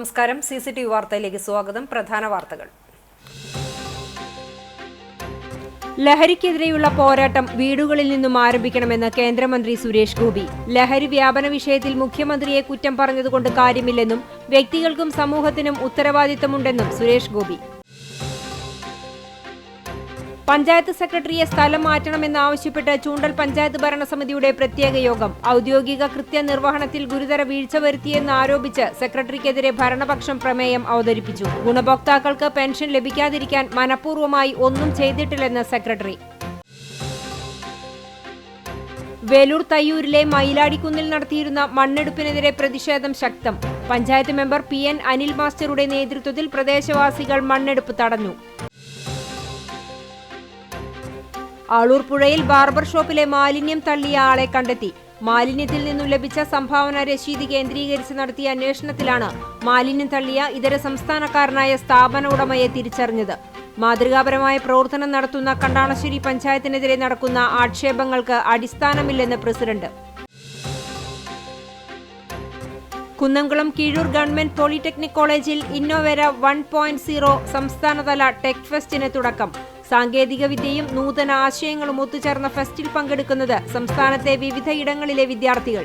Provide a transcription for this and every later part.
നമസ്കാരം. CCTV വാർത്തയിലേക്ക് സ്വാഗതം. പ്രധാന വാർത്തകൾ. ലഹരിക്കെതിരെയുള്ള പോരാട്ടം വീടുകളിൽ നിന്നും ആരംഭിക്കണമെന്ന് കേന്ദ്രമന്ത്രി സുരേഷ് ഗോപി. ലഹരി വ്യാപന വിഷയത്തിൽ മുഖ്യമന്ത്രിയെ കുറ്റം പറഞ്ഞതുകൊണ്ട് കാര്യമില്ലെന്നും വ്യക്തികൾക്കും സമൂഹത്തിനും ഉത്തരവാദിത്തമുണ്ടെന്നും സുരേഷ് ഗോപി. പഞ്ചായത്ത് സെക്രട്ടറിയെ സ്ഥലം മാറ്റണമെന്നാവശ്യപ്പെട്ട് ചൂണ്ടൽ പഞ്ചായത്ത് ഭരണസമിതിയുടെ പ്രത്യേക യോഗം. ഔദ്യോഗിക കൃത്യനിർവഹണത്തിൽ ഗുരുതര വീഴ്ച വരുത്തിയെന്ന് ആരോപിച്ച് സെക്രട്ടറിക്കെതിരെ ഭരണപക്ഷം പ്രമേയം അവതരിപ്പിച്ചു. ഗുണഭോക്താക്കൾക്ക് പെൻഷൻ ലഭിക്കാതിരിക്കാൻ മനഃപൂർവ്വമായി ഒന്നും ചെയ്തിട്ടില്ലെന്ന് സെക്രട്ടറി. വേലൂർ തയ്യൂരിലെ മയിലാടിക്കുന്നിൽ നടത്തിയിരുന്ന മണ്ണെടുപ്പിനെതിരെ പ്രതിഷേധം ശക്തം. പഞ്ചായത്ത് മെമ്പർ PN അനിൽ മാസ്റ്ററുടെ നേതൃത്വത്തിൽ പ്രദേശവാസികൾ മണ്ണെടുപ്പ് തടഞ്ഞു. ആളൂർ പുഴയിൽ ബാർബർ ഷോപ്പിലെ മാലിന്യം തള്ളിയ ആളെ കണ്ടെത്തി. മാലിന്യത്തിൽ നിന്നും ലഭിച്ച സംഭാവന രശീത് കേന്ദ്രീകരിച്ച് നടത്തിയ അന്വേഷണത്തിലാണ് മാലിന്യം തള്ളിയ ഇതര സംസ്ഥാനക്കാരനായ സ്ഥാപന ഉടമയെ തിരിച്ചറിഞ്ഞത്. മാതൃകാപരമായ പ്രവർത്തനം നടത്തുന്ന കണ്ടാണശ്ശേരി പഞ്ചായത്തിനെതിരെ നടക്കുന്ന ആക്ഷേപങ്ങൾക്ക് അടിസ്ഥാനമില്ലെന്ന് president. Kunnamkulam Keezhoor government polytechnic കോളേജിൽ ഇന്നോവേര 1.0 സംസ്ഥാനതല ടെക് ഫെസ്റ്റിന് തുടക്കം. സാങ്കേതിക വിദ്യയും നൂതന ആശയങ്ങളും ഒത്തുചേർന്ന ഫെസ്റ്റിൽ പങ്കെടുക്കുന്നത് സംസ്ഥാനത്തെ വിവിധ ഇടങ്ങളിലെ വിദ്യാർത്ഥികൾ.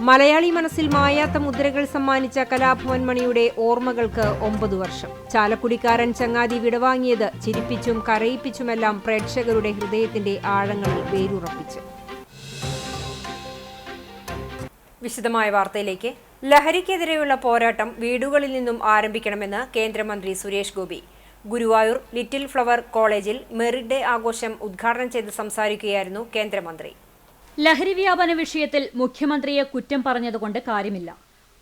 മലയാളി മനസ്സിൽ മായാത്ത മുദ്രകൾ സമ്മാനിച്ച കലാഭവൻ മണിയുടെ ഓർമ്മകൾക്ക് 9 വർഷം. ചാലക്കുടിക്കാരൻ ചങ്ങാതി വിടവാങ്ങിയത് ചിരിപ്പിച്ചും കരയിപ്പിച്ചുമെല്ലാം പ്രേക്ഷകരുടെ ഹൃദയത്തിന്റെ ആഴങ്ങളിൽ വേരുറപ്പിച്ചു. വിശദമായ വാർത്തയിലേക്ക്. ലഹരിക്കെതിരെയുള്ള പോരാട്ടം വീടുകളിൽ നിന്നും ആരംഭിക്കണമെന്ന് കേന്ദ്രമന്ത്രി സുരേഷ് ഗോപി. ഗുരുവായൂർ ലിറ്റിൽ ഫ്ലവർ കോളേജിൽ മെറിറ്റ് ഡേ ആഘോഷം ഉദ്ഘാടനം ചെയ്ത് സംസാരിക്കുകയായിരുന്നു കേന്ദ്രമന്ത്രി. ലഹരി വ്യാപന വിഷയത്തിൽ മുഖ്യമന്ത്രിയെ കുറ്റം പറഞ്ഞതുകൊണ്ട് കാര്യമില്ല.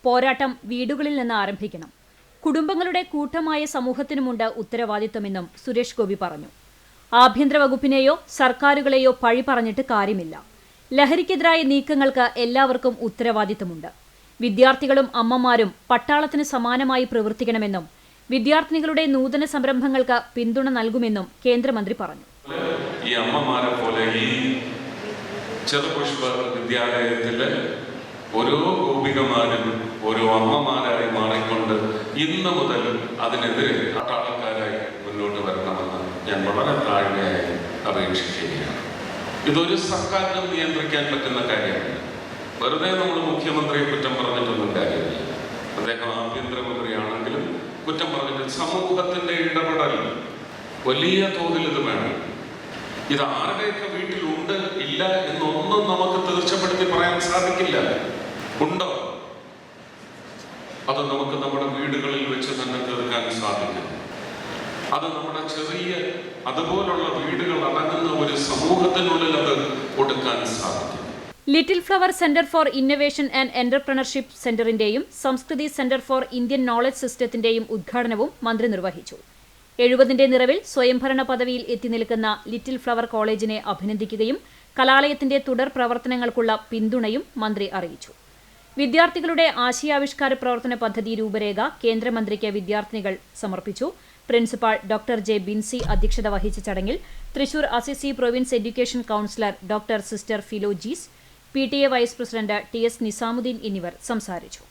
പോരാട്ടം വീടുകളിൽ നിന്ന് ആരംഭിക്കണം. കുടുംബങ്ങളുടെ കൂട്ടമായ സമൂഹത്തിനുമുണ്ട് ഉത്തരവാദിത്തമെന്നും സുരേഷ് ഗോപി പറഞ്ഞു. ആഭ്യന്തര വകുപ്പിനെയോ സർക്കാരുകളെയോ പഴി പറഞ്ഞിട്ട് കാര്യമില്ല. ലഹരിക്കെതിരായ നീക്കങ്ങൾക്ക് എല്ലാവർക്കും ഉത്തരവാദിത്തമുണ്ട്. വിദ്യാർത്ഥികളും അമ്മമാരും പട്ടാളത്തിന് സമാനമായി പ്രവർത്തിക്കണമെന്നും വിദ്യാർത്ഥിനികളുടെ നൂതന സംരംഭങ്ങൾക്ക് പിന്തുണ നൽകുമെന്നും കേന്ദ്രമന്ത്രി പറഞ്ഞു. ഈ അമ്മമാരെ പോലെ ഈ ചെറുപുഷ്പ വിദ്യാലയത്തിലെ ഓരോ ഗോപികമാരും ഓരോ അമ്മമാരായി മാറിക്കൊണ്ട് ഇന്ന് മുതൽ അതിനെതിരെ പട്ടാളക്കാരായി മുന്നോട്ട് വരണമെന്ന് ഞാൻ വളരെ താഴ്മയായി അപേക്ഷിക്കുകയാണ്. ഇതൊരു സർക്കാരിനും നിയന്ത്രിക്കാൻ പറ്റുന്ന കാര്യമാണ്. വെറുതെ നമ്മൾ മുഖ്യമന്ത്രിയെ കുറ്റം പറഞ്ഞിട്ടൊന്നും കാര്യമില്ല. അദ്ദേഹം ആഭ്യന്തരമന്ത്രിയാണെങ്കിലും കുറ്റം പറഞ്ഞിട്ട് സമൂഹത്തിന്റെ ഇടപെടൽ വലിയ തോതിൽ ഇത് വേണം. ഇത് ആരുടെയൊക്കെ വീട്ടിലുണ്ട് ഇല്ല എന്നൊന്നും നമുക്ക് തീർച്ചപ്പെടുത്തി പറയാൻ സാധിക്കില്ല. ഉണ്ടോ? അത് നമുക്ക് നമ്മുടെ വീടുകളിൽ വെച്ച് തന്നെ തീർക്കാൻ സാധിക്കും. അത് നമ്മുടെ ചെറിയ അതുപോലുള്ള വീടുകൾ അടങ്ങുന്ന ഒരു സമൂഹത്തിനുള്ളിൽ അത് കൊടുക്കാൻ സാധിക്കും. Little flower centre for innovation and entrepreneurship സെന്ററിന്റെയും Samskriti centre for Indian knowledge സിസ്റ്റത്തിന്റെയും ഉദ്ഘാടനവും മന്ത്രി നിർവഹിച്ചു. 70ന്റെ നിറവിൽ സ്വയംഭരണ പദവിയിൽ എത്തി നിൽക്കുന്ന ലിറ്റിൽ ഫ്ലവർ കോളേജിനെ അഭിനന്ദിക്കുകയും കലാലയത്തിന്റെ തുടർ പ്രവർത്തനങ്ങൾക്കുള്ള പിന്തുണയും മന്ത്രി അറിയിച്ചു. വിദ്യാർത്ഥികളുടെ ആശയാവിഷ്കാര പ്രവർത്തന പദ്ധതി രൂപരേഖ കേന്ദ്രമന്ത്രിക്ക് വിദ്യാർത്ഥിനികൾ സമർപ്പിച്ചു. പ്രിൻസിപ്പാൾ ഡോക്ടർ ജെ ബിൻസി അധ്യക്ഷത വഹിച്ച ചടങ്ങിൽ Thrissur Assisi province education councillor doctor sister ഫിലോജീസ്, PTA vice president TS Nizamuddin എന്നിവർ സംസാരിച്ചു.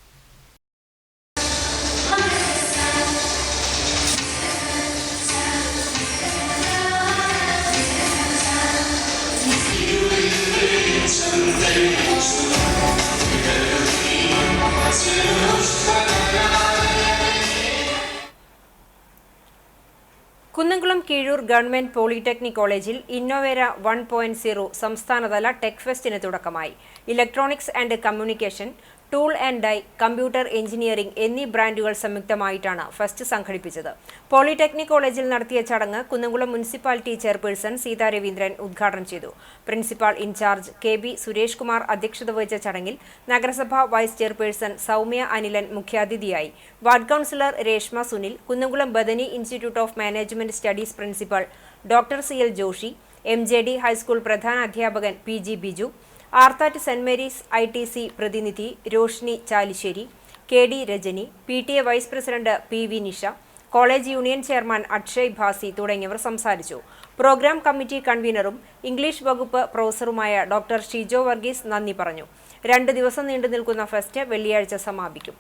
കുന്നംകുളം കീഴൂർ ഗവൺമെന്റ് പോളിടെക്നിക് കോളേജിൽ ഇന്നോവേര 1.0 സംസ്ഥാനതല ടെക് ഫെസ്റ്റിന് തുടക്കമായി. Electronics and communication, tool and die, computer engineering എന്നീ ബ്രാൻഡുകൾ സംയുക്തമായിട്ടാണ് ഫെസ്റ്റ് സംഘടിപ്പിച്ചത്. പോളിടെക്നിക് കോളേജിൽ നടത്തിയ ചടങ്ങ് കുന്നംകുളം മുനിസിപ്പാലിറ്റി ചെയർപേഴ്സൺ സീതാ രവീന്ദ്രൻ ഉദ്ഘാടനം ചെയ്തു. Principal in charge KB Suresh Kumar അധ്യക്ഷത വഹിച്ച ചടങ്ങിൽ നഗരസഭാ വൈസ് ചെയർപേഴ്സൺ സൗമ്യ അനിലൻ മുഖ്യാതിഥിയായി. Ward councillor Reshma Sunil, Kunnamkulam Bethany institute of management studies principal doctor CL Joshi, MJD high school പ്രധാന അധ്യാപകൻ PG Biju, Arthat saint Mary's ITC പ്രതിനിധി Roshni Chalissery, KD Rajani, PTA vice president PV Nisha, college union chairman Akshay Bhasi തുടങ്ങിയവർ സംസാരിച്ചു. പ്രോഗ്രാം കമ്മിറ്റി കൺവീനറും ഇംഗ്ലീഷ് വകുപ്പ് പ്രൊഫസറുമായ ഡോക്ടർ ഷിജോ വർഗീസ് നന്ദി പറഞ്ഞു. 2 ദിവസം നീണ്ടു നിൽക്കുന്ന ഫെസ്റ്റ് വെള്ളിയാഴ്ച സമാപിക്കും.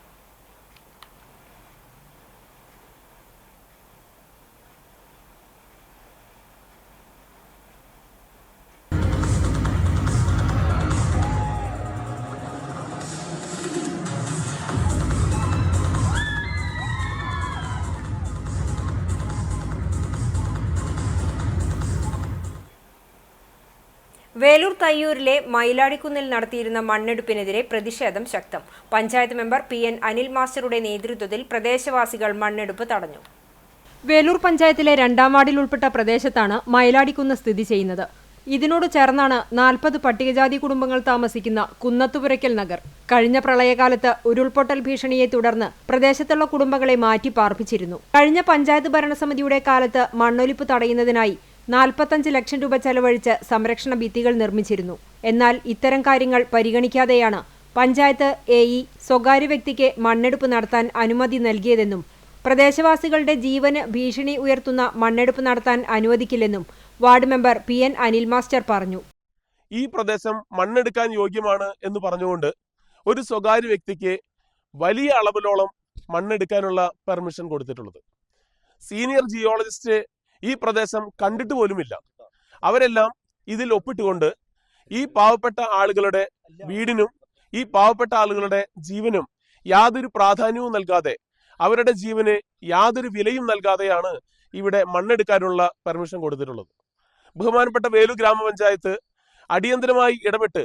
വേലൂർ തയ്യൂരിലെ മയിലാടിക്കുന്നിൽ നടത്തിയിരുന്ന മണ്ണെടുപ്പിനെതിരെ പ്രതിഷേധം ശക്തം. പഞ്ചായത്ത് മെമ്പർ PN അനിൽ മാസ്റ്ററുടെ നേതൃത്വത്തിൽ പ്രദേശവാസികൾ മണ്ണെടുപ്പ് തടഞ്ഞു. വേലൂർ പഞ്ചായത്തിലെ 2ാം വാർഡിൽ ഉൾപ്പെട്ട പ്രദേശത്താണ് മയിലാടിക്കുന്ന് സ്ഥിതി ചെയ്യുന്നത്. ഇതിനോട് ചേർന്നാണ് 40 പട്ടികജാതി കുടുംബങ്ങൾ താമസിക്കുന്ന കുന്നത്തുപുരയ്ക്കൽ നഗർ. കഴിഞ്ഞ പ്രളയകാലത്ത് ഉരുൾപൊട്ടൽ ഭീഷണിയെ തുടർന്ന് പ്രദേശത്തുള്ള കുടുംബങ്ങളെ മാറ്റി പാർപ്പിച്ചിരുന്നു. കഴിഞ്ഞ പഞ്ചായത്ത് ഭരണസമിതിയുടെ കാലത്ത് മണ്ണൊലിപ്പ് തടയുന്നതിനായി 45 ലക്ഷം രൂപ ചെലവഴിച്ച് സംരക്ഷണ ഭിത്തികൾ നിർമ്മിച്ചിരുന്നു. എന്നാൽ ഇത്തരം കാര്യങ്ങൾ പരിഗണിക്കാതെയാണ് പഞ്ചായത്ത് AE സ്വകാര്യ വ്യക്തിക്ക് മണ്ണെടുപ്പ് നടത്താൻ അനുമതി നൽകിയതെന്നും പ്രദേശവാസികളുടെ ജീവന് ഭീഷണി ഉയർത്തുന്ന മണ്ണെടുപ്പ് നടത്താൻ അനുവദിക്കില്ലെന്നും ward member PN Anil master പറഞ്ഞു. ഈ പ്രദേശം മണ്ണെടുക്കാൻ യോഗ്യമാണ് എന്ന് പറഞ്ഞുകൊണ്ട് ഒരു സ്വകാര്യ വ്യക്തിക്ക് വലിയ അളവിലോളം മണ്ണെടുക്കാനുള്ള പെർമിഷൻ കൊടുത്തിട്ടുള്ളത്. സീനിയർ ജിയോളജിസ്റ്റ് ഈ പ്രദേശം കണ്ടിട്ട് പോലുമില്ല. അവരെല്ലാം ഇതിൽ ഒപ്പിട്ടുകൊണ്ട് ഈ പാവപ്പെട്ട ആളുകളുടെ വീടിനും ഈ പാവപ്പെട്ട ആളുകളുടെ ജീവനും യാതൊരു പ്രാധാന്യവും നൽകാതെ, അവരുടെ ജീവന് യാതൊരു വിലയും നൽകാതെയാണ് ഇവിടെ മണ്ണെടുക്കാനുള്ള പെർമിഷൻ കൊടുത്തിട്ടുള്ളത്. ബഹുമാനപ്പെട്ട വേലൂർ ഗ്രാമപഞ്ചായത്ത് അടിയന്തരമായി ഇടപെട്ട്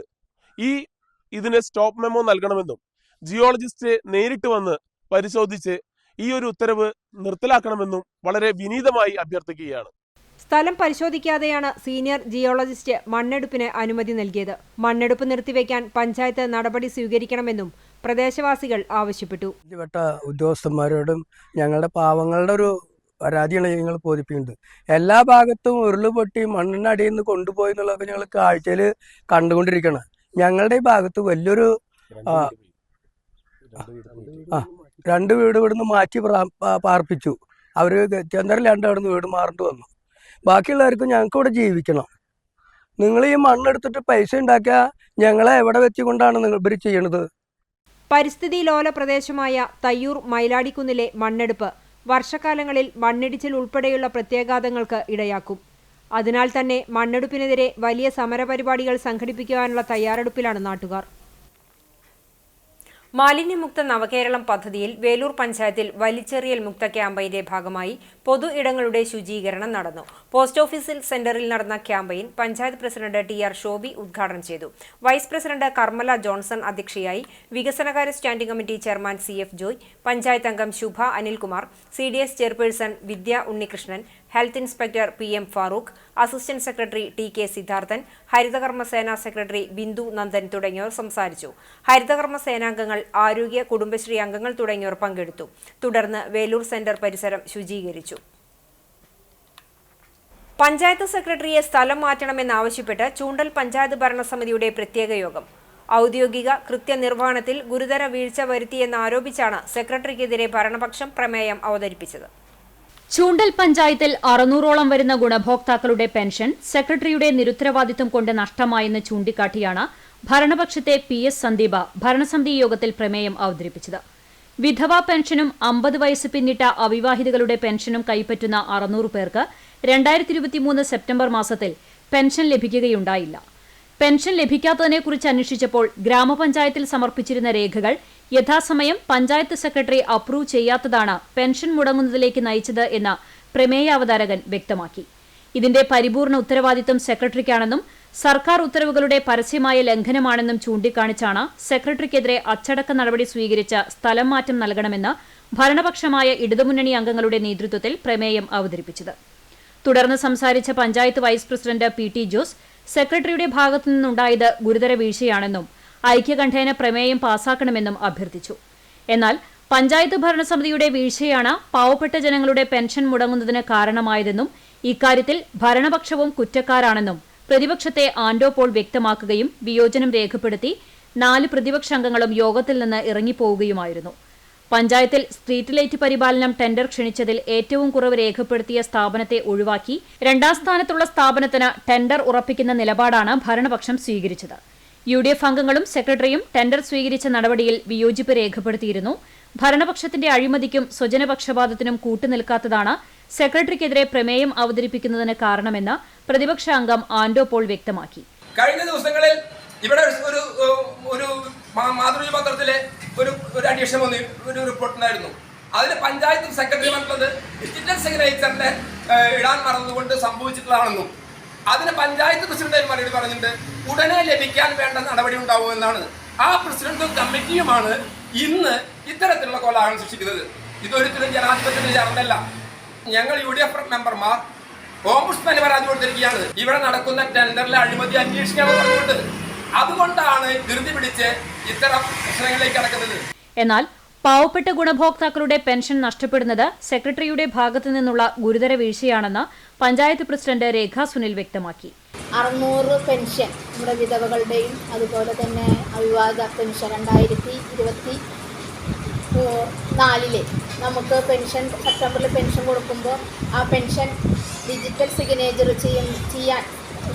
ഇതിന് സ്റ്റോപ്പ് മെമ്മോ നൽകണമെന്നും ജിയോളജിസ്റ്റ് നേരിട്ട് വന്ന് പരിശോധിച്ച് ഈ ഒരു ഉത്തരവ് നിർത്തലാക്കണമെന്നും വളരെ വിനീതമായി അഭ്യർത്ഥിക്കുകയാണ്. സ്ഥലം പരിശോധിക്കാതെയാണ് സീനിയർ ജിയോളജിസ്റ്റ് മണ്ണെടുപ്പിന് അനുമതി നൽകിയത്. മണ്ണെടുപ്പ് നിർത്തിവെക്കാൻ പഞ്ചായത്ത് നടപടി സ്വീകരിക്കണമെന്നും പ്രദേശവാസികൾ ആവശ്യപ്പെട്ടു. ഉദ്യോഗസ്ഥന്മാരോടും ഞങ്ങളുടെ പാവങ്ങളുടെ ഒരു പരാതിയാണ് ഞങ്ങൾ ബോധിപ്പിക്കുന്നത്. എല്ലാ ഭാഗത്തും ഉരുളുപൊട്ടി മണ്ണിനടിയിൽ നിന്ന് കൊണ്ടുപോയി എന്നുള്ളതൊക്കെ ഞങ്ങൾ കാഴ്ചയിൽ കണ്ടുകൊണ്ടിരിക്കണം. ഞങ്ങളുടെ ഈ ഭാഗത്ത് വലിയൊരു 2 വീട് ഇവിടുന്ന് മാറ്റി പാർപ്പിച്ചു. അവർ ചന്ദ്രലാണ്ട് അവിടുന്ന് വീട് മാറേണ്ടി വന്നു. ബാക്കിയുള്ളവർക്കും ഞങ്ങൾക്ക് ഇവിടെ ജീവിക്കണം. നിങ്ങൾ ഈ മണ്ണെടുത്തിട്ട് പൈസ ഉണ്ടാക്കിയാൽ ഞങ്ങളെ എവിടെ വെച്ചുകൊണ്ടാണ് നിങ്ങൾ ഇവർ ചെയ്യണത്? പരിസ്ഥിതി ലോല പ്രദേശമായ തയ്യൂർ മയിലാടിക്കുന്നിലെ മണ്ണെടുപ്പ് വർഷകാലങ്ങളിൽ മണ്ണിടിച്ചിൽ ഉൾപ്പെടെയുള്ള പ്രത്യാഘാതങ്ങൾക്ക് ഇടയാക്കും. അതിനാൽ തന്നെ മണ്ണെടുപ്പിനെതിരെ വലിയ സമരപരിപാടികൾ സംഘടിപ്പിക്കുവാനുള്ള തയ്യാറെടുപ്പിലാണ് നാട്ടുകാർ. മാലിന്യമുക്ത നവകേരളം പദ്ധതിയിൽ വേലൂർ പഞ്ചായത്തിൽ വലിച്ചെറിയൽ മുക്ത ക്യാമ്പയിന്റെ ഭാഗമായി പൊതു ഇടങ്ങളുടെ ശുചീകരണം നടന്നു. പോസ്റ്റ് ഓഫീസിൽ സെന്ററിൽ നടന്ന campaign panchayat president TR Shobi ഉദ്ഘാടനം ചെയ്തു. വൈസ് പ്രസിഡന്റ് കർമ്മല ജോൺസൺ അധ്യക്ഷയായി. വികസനകാര്യ standing committee chairman CF Joy, panchayat അംഗം Shubha Anilkumar, CDS chairperson Vidya Unnikrishnan, health inspector PM Farooq, assistant secretary TK Siddharthan, ഹരിതകർമ്മസേന സെക്രട്ടറി ബിന്ദു നന്ദൻ തുടങ്ങിയവർ സംസാരിച്ചു. ഹരിതകർമ്മ സേനാംഗങ്ങൾ, ആരോഗ്യ കുടുംബശ്രീ അംഗങ്ങൾ തുടങ്ങിയവർ പങ്കെടുത്തു. തുടർന്ന് വേലൂർ സെന്റർ പരിസരം ശുചീകരിച്ചു. പഞ്ചായത്ത് സെക്രട്ടറിയെ സ്ഥലം മാറ്റണമെന്നാവശ്യപ്പെട്ട് ചൂണ്ടൽ പഞ്ചായത്ത് ഭരണസമിതിയുടെ പ്രത്യേക യോഗം. ഔദ്യോഗിക കൃത്യനിർവഹണത്തിൽ ഗുരുതര വീഴ്ച വരുത്തിയെന്നാരോപിച്ചാണ് സെക്രട്ടറിക്കെതിരെ ഭരണപക്ഷം പ്രമേയം അവതരിപ്പിച്ചത്. ചൂണ്ടൽ പഞ്ചായത്തിൽ 600ഓളം വരുന്ന ഗുണഭോക്താക്കളുടെ പെൻഷൻ സെക്രട്ടറിയുടെ നിരുത്തരവാദിത്വം കൊണ്ട് നഷ്ടമായെന്ന് ചൂണ്ടിക്കാട്ടിയാണ് ഭരണപക്ഷത്തെ PS സന്ദീപ ഭരണസമിതി യോഗത്തിൽ പ്രമേയം അവതരിപ്പിച്ചത്. വിധവാ പെൻഷനും 50 വയസ്സ് പിന്നിട്ട അവിവാഹിതകളുടെ പെൻഷനും കൈപ്പറ്റുന്ന 600 പേർക്ക് 2023 സെപ്റ്റംബർ മാസത്തിൽ പെൻഷൻ ലഭിക്കുകയുണ്ടായില്ല. പെൻഷൻ ലഭിക്കാത്തതിനെക്കുറിച്ച് അന്വേഷിച്ചപ്പോൾ ഗ്രാമപഞ്ചായത്തിൽ സമർപ്പിച്ചിരുന്ന രേഖകൾ യഥാസമയം പഞ്ചായത്ത് സെക്രട്ടറി അപ്രൂവ് ചെയ്യാത്തതാണ് പെൻഷൻ മുടങ്ങുന്നതിലേക്ക് നയിച്ചത് എന്ന് പ്രമേയാവതാരകൻ വ്യക്തമാക്കി. ഇതിന്റെ പരിപൂർണ ഉത്തരവാദിത്തം സെക്രട്ടറിക്കാണെന്നും സർക്കാർ ഉത്തരവുകളുടെ പരസ്യമായ ലംഘനമാണെന്നും ചൂണ്ടിക്കാണിച്ചാണ് സെക്രട്ടറിക്കെതിരെ അച്ചടക്ക നടപടി സ്വീകരിച്ച് സ്ഥലം മാറ്റം നൽകണമെന്ന് ഭരണപക്ഷമായ ഇടതുമുന്നണി അംഗങ്ങളുടെ നേതൃത്വത്തിൽ പ്രമേയം അവതരിപ്പിച്ചത്. തുടർന്ന് സംസാരിച്ച panchayat vice president PT Jose സെക്രട്ടറിയുടെ ഭാഗത്തു നിന്നുണ്ടായത് ഗുരുതര വീഴ്ചയാണെന്നും ഐക്യകണ്ഠേന പ്രമേയം പാസാക്കണമെന്നും അഭ്യർത്ഥിച്ചു. എന്നാൽ പഞ്ചായത്ത് ഭരണസമിതിയുടെ വീഴ്ചയാണ് പാവപ്പെട്ട ജനങ്ങളുടെ പെൻഷൻ മുടങ്ങുന്നതിന് കാരണമായതെന്നും ഇക്കാര്യത്തിൽ ഭരണപക്ഷവും കുറ്റക്കാരാണെന്നും പ്രതിപക്ഷത്തെ ആൻഡോ പോൾ വ്യക്തമാക്കുകയും വിയോജനം രേഖപ്പെടുത്തി 4 പ്രതിപക്ഷാംഗങ്ങളും യോഗത്തിൽ നിന്ന് ഇറങ്ങിപ്പോവുകയുമായിരുന്നു. പഞ്ചായത്തിൽ സ്ട്രീറ്റ് ലൈറ്റ് പരിപാലനം ടെൻഡർ ക്ഷണിച്ചതിൽ ഏറ്റവും കുറവ് രേഖപ്പെടുത്തിയ സ്ഥാപനത്തെ ഒഴിവാക്കി 2ാം സ്ഥാനത്തുള്ള സ്ഥാപനത്തിന് ടെൻഡർ ഉറപ്പിക്കുന്ന നിലപാടാണ് ഭരണപക്ഷം സ്വീകരിച്ചത്. UDF അംഗങ്ങളും സെക്രട്ടറിയും ടെൻഡർ സ്വീകരിച്ച നടപടിയിൽ വിയോജിപ്പ് രേഖപ്പെടുത്തിയിരുന്നു. ഭരണപക്ഷത്തിന്റെ അഴിമതിക്കും സ്വജനപക്ഷപാതത്തിനും കൂട്ടുനിൽക്കാത്തതാണ് സെക്രട്ടറിക്കെതിരെ പ്രമേയം അവതരിപ്പിക്കുന്നതിന് കാരണമെന്ന് പ്രതിപക്ഷ അംഗം ആൻഡോ പോൾ വ്യക്തമാക്കി. കഴിഞ്ഞ ദിവസങ്ങളിൽ ഇവിടെ ഒരു മാതൃഭൂമി പത്രത്തിലെ ഒരു അന്വേഷണം വന്നു, ഒരു റിപ്പോർട്ടുണ്ടായിരുന്നു. അതിൽ പഞ്ചായത്ത് സെക്രട്ടറി പറഞ്ഞത് ഡിജിറ്റൽ സിഗ്നേച്ചറിന്റെ ഇടാൻ മറന്നുകൊണ്ട് സംഭവിച്ചിട്ടുള്ളതാണെന്നും അതിന് പഞ്ചായത്ത് പ്രസിഡന്റ് മറുപടി പറഞ്ഞിട്ട് ഉടനെ ലഭിക്കാൻ വേണ്ട നടപടി ഉണ്ടാവുമെന്നാണ്. ആ പ്രസിഡന്റും കമ്മിറ്റിയുമാണ് ഇന്ന് ഇത്തരത്തിലുള്ള കോലാഹലം സൃഷ്ടിക്കുന്നത്. ഇതൊരിക്കലും ജനാധിപത്യത്തിന് ചേർന്നല്ല. ഞങ്ങൾ UDF മെമ്പർമാർ ഓംബുഡ്സ്മാന് പരാതി കൊടുത്തിരിക്കുകയാണ്. ഇവിടെ നടക്കുന്ന ടെൻഡറിലെ അഴിമതി അന്വേഷിക്കണം പറഞ്ഞുകൊണ്ട്. അതുകൊണ്ടാണ് ധൃതി പിടിച്ച് ഇത്തരം പ്രശ്നങ്ങളിലേക്ക് കടക്കുന്നത്. എന്നാൽ പാവപ്പെട്ട ഗുണഭോക്താക്കളുടെ പെൻഷൻ നഷ്ടപ്പെടുന്നത് സെക്രട്ടറിയുടെ ഭാഗത്തു നിന്നുള്ള ഗുരുതര വീഴ്ചയാണെന്ന് പഞ്ചായത്ത് പ്രസിഡന്റ് രേഖ സുനിൽ വ്യക്തമാക്കി. 600 പെൻഷൻ നമ്മുടെ വിധവകളുടെയും അതുപോലെ തന്നെ അവിവാഹിത പെൻഷൻ 2024 നമുക്ക് പെൻഷൻ സെപ്റ്റംബറിൽ പെൻഷൻ കൊടുക്കുമ്പോൾ ആ പെൻഷൻ ഡിജിറ്റൽ സിഗ്നേച്ചർ ചെയ്യാൻ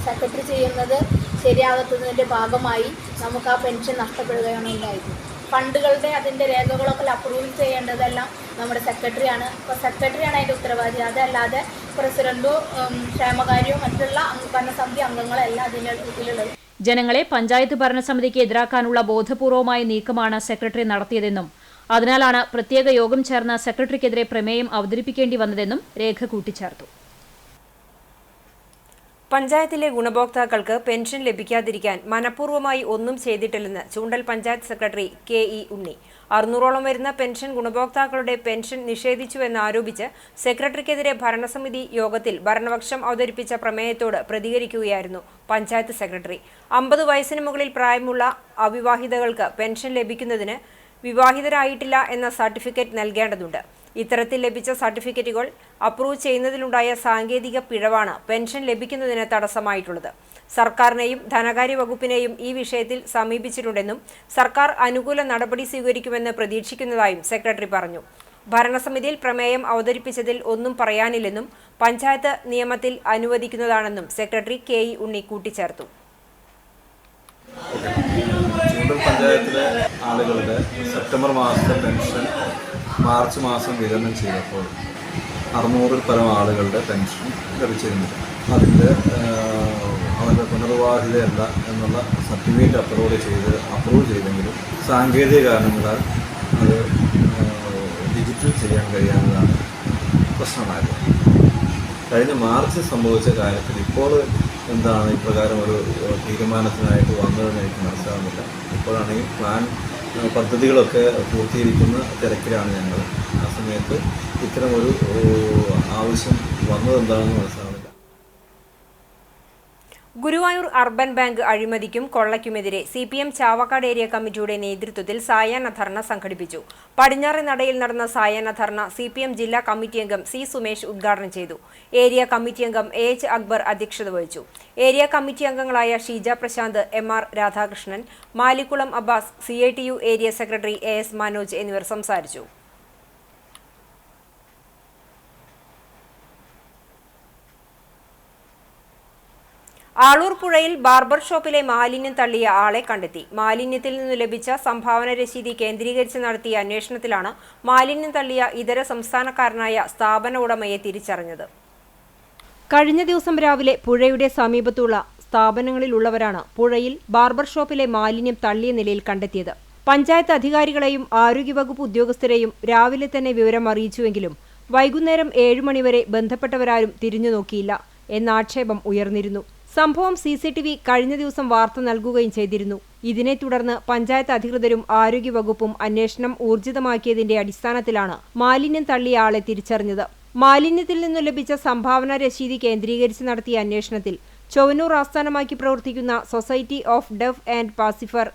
സെക്രട്ടറി ചെയ്യുന്നത് ശരിയാകാത്തതിൻ്റെ ഭാഗമായി നമുക്ക് ആ പെൻഷൻ നഷ്ടപ്പെടുകയാണ് ഉണ്ടായത്. ഫണ്ടുകളുടെ അതിൻ്റെ രേഖകളൊക്കെ അപ്രൂവ് ചെയ്യേണ്ടതെല്ലാം നമ്മുടെ സെക്രട്ടറിയാണ്. അപ്പോൾ സെക്രട്ടറിയാണ് അതിൻ്റെ ഉത്തരവാദി. അതല്ലാതെ പ്രസിഡന്റോ ക്ഷേമകാര്യവും മറ്റുള്ള ഭരണസമിതി അംഗങ്ങളെല്ലാം ഇതിലുള്ളത്. ജനങ്ങളെ പഞ്ചായത്ത് ഭരണസമിതിക്ക് എതിരാക്കാനുള്ള ബോധപൂർവമായ നീക്കമാണ് സെക്രട്ടറി നടത്തിയതെന്നും അതിനാലാണ് പ്രത്യേക യോഗം ചേർന്ന സെക്രട്ടറിക്കെതിരെ പ്രമേയം അവതരിപ്പിക്കേണ്ടി വന്നതെന്നും രേഖ കൂട്ടിച്ചേർത്തു. പഞ്ചായത്തിലെ ഗുണഭോക്താക്കൾക്ക് പെൻഷൻ ലഭിക്കാതിരിക്കാൻ മനഃപൂർവ്വമായി ഒന്നും ചെയ്തിട്ടില്ലെന്ന് ചൂണ്ടൽ പഞ്ചായത്ത് സെക്രട്ടറി KE ഉണ്ണി. 600ഓളം വരുന്ന പെൻഷൻ ഗുണഭോക്താക്കളുടെ പെൻഷൻ നിഷേധിച്ചുവെന്നാരോപിച്ച് സെക്രട്ടറിക്കെതിരെ ഭരണസമിതി യോഗത്തിൽ ഭരണപക്ഷം അവതരിപ്പിച്ച പ്രമേയത്തോട് പ്രതികരിക്കുകയായിരുന്നു പഞ്ചായത്ത് സെക്രട്ടറി. 50 വയസ്സിന് മുകളിൽ പ്രായമുള്ള അവിവാഹിതകൾക്ക് പെൻഷൻ ലഭിക്കുന്നതിന് വിവാഹിതരായിട്ടില്ല എന്ന സർട്ടിഫിക്കറ്റ് നൽകേണ്ടതുണ്ട്. ഇത്തരത്തിൽ ലഭിച്ച സർട്ടിഫിക്കറ്റുകൾ അപ്രൂവ് ചെയ്യുന്നതിലുണ്ടായ സാങ്കേതിക പിഴവാണ് പെൻഷൻ ലഭിക്കുന്നതിന് തടസ്സമായിട്ടുള്ളത്. സർക്കാരിനെയും ധനകാര്യ വകുപ്പിനെയും ഈ വിഷയത്തിൽ സമീപിച്ചിട്ടുണ്ടെന്നും സർക്കാർ അനുകൂല നടപടി സ്വീകരിക്കുമെന്ന് പ്രതീക്ഷിക്കുന്നതായും സെക്രട്ടറി പറഞ്ഞു. ഭരണസമിതിയിൽ പ്രമേയം അവതരിപ്പിച്ചതിൽ ഒന്നും പറയാനില്ലെന്നും പഞ്ചായത്ത് നിയമത്തിൽ അനുവദിക്കുന്നതാണെന്നും സെക്രട്ടറി KE ഉണ്ണി കൂട്ടിച്ചേർത്തു. ചൂണ്ടൽ പഞ്ചായത്തിലെ ആളുകളുടെ സെപ്റ്റംബർ മാസത്തെ പെൻഷൻ മാർച്ച് മാസം വിതരണം ചെയ്തപ്പോൾ 600-ൽ പരം ആളുകളുടെ പെൻഷൻ ലഭിച്ചിരുന്നില്ല. അതിൻ്റെ അവരുടെ പുനർവിവാഹിതയല്ല എന്നുള്ള സർട്ടിഫിക്കറ്റ് അപ്രൂവ് ചെയ്തെങ്കിലും സാങ്കേതിക കാരണങ്ങളാൽ അത് ഡിജിറ്റൽ ചെയ്യാൻ കഴിയാത്തതാണ് പ്രശ്നമായത്. കഴിഞ്ഞ മാർച്ച് സംഭവിച്ച കാര്യത്തിൽ ഇപ്പോൾ എന്താണ് ഇപ്രകാരം ഒരു തീരുമാനത്തിനായിട്ട് വന്നതെന്ന് എനിക്ക് മനസ്സിലാവുന്നില്ല. ഇപ്പോഴാണെങ്കിൽ പ്ലാൻ പദ്ധതികളൊക്കെ പൂർത്തീകരിക്കുന്ന തിരക്കിലാണ് ഞങ്ങൾ. ആ സമയത്ത് ഇത്തരം ഒരു ആവശ്യം വന്നതെന്താണെന്ന് മനസ്സിലാവുന്നില്ല. ഗുരുവായൂർ അർബൻ ബാങ്ക് അഴിമതിക്കും കൊള്ളയ്ക്കുമെതിരെ CPM ചാവക്കാട് ഏരിയ കമ്മിറ്റിയുടെ നേതൃത്വത്തിൽ സായാഹ്ന ധർണ സംഘടിപ്പിച്ചു. പടിഞ്ഞാറെ നടയിൽ നടന്ന സായാഹ്ന ധർണ CPM ജില്ലാ കമ്മിറ്റി അംഗം C സുമേഷ് ഉദ്ഘാടനം ചെയ്തു. ഏരിയ കമ്മിറ്റി അംഗം AH അക്ബർ അധ്യക്ഷത വഹിച്ചു. ഏരിയ കമ്മിറ്റി അംഗങ്ങളായ Sheeja Prashanth, MR Radhakrishnan, Malikkulam Abbas, CITU area secretary AS Manoj എന്നിവർ സംസാരിച്ചു. ആളൂർ പുഴയിൽ ബാർബർ ഷോപ്പിലെ മാലിന്യം തള്ളിയ ആളെ കണ്ടെത്തി. മാലിന്യത്തിൽ നിന്നു ലഭിച്ച സംഭാവന രശീതി കേന്ദ്രീകരിച്ച് നടത്തിയ അന്വേഷണത്തിലാണ് മാലിന്യം തള്ളിയ ഇതര സംസ്ഥാനക്കാരനായ സ്ഥാപന ഉടമയെ തിരിച്ചറിഞ്ഞത്. കഴിഞ്ഞ ദിവസം രാവിലെ പുഴയുടെ സമീപത്തുള്ള സ്ഥാപനങ്ങളിലുള്ളവരാണ് പുഴയിൽ ബാർബർ ഷോപ്പിലെ മാലിന്യം തള്ളിയ നിലയിൽ കണ്ടെത്തിയത്. പഞ്ചായത്ത് അധികാരികളെയും ആരോഗ്യവകുപ്പ് ഉദ്യോഗസ്ഥരെയും രാവിലെ തന്നെ വിവരം അറിയിച്ചുവെങ്കിലും വൈകുന്നേരം 7 മണിവരെ ബന്ധപ്പെട്ടവരാരും തിരിഞ്ഞു നോക്കിയില്ല എന്ന ആക്ഷേപം ഉയർന്നിരുന്നു. സംഭവം CCTV കഴിഞ്ഞ ദിവസം വാർത്ത നൽകുകയും ചെയ്തിരുന്നു. ഇതിനെ തുടർന്ന് പഞ്ചായത്ത് അധികൃതരും ആരോഗ്യവകുപ്പും അന്വേഷണം ഊർജിതമാക്കിയതിന്റെ അടിസ്ഥാനത്തിലാണ് മാലിന്യം തള്ളിയ ആളെ തിരിച്ചറിഞ്ഞത്. മാലിന്യത്തിൽ നിന്നു ലഭിച്ച സംഭാവന രശീതി കേന്ദ്രീകരിച്ച് നടത്തിയ അന്വേഷണത്തിൽ ചൊവ്വന്നൂർ ആസ്ഥാനമാക്കി പ്രവർത്തിക്കുന്ന സൊസൈറ്റി ഓഫ് ഡെഫ് ആൻഡ് പാസിഫർ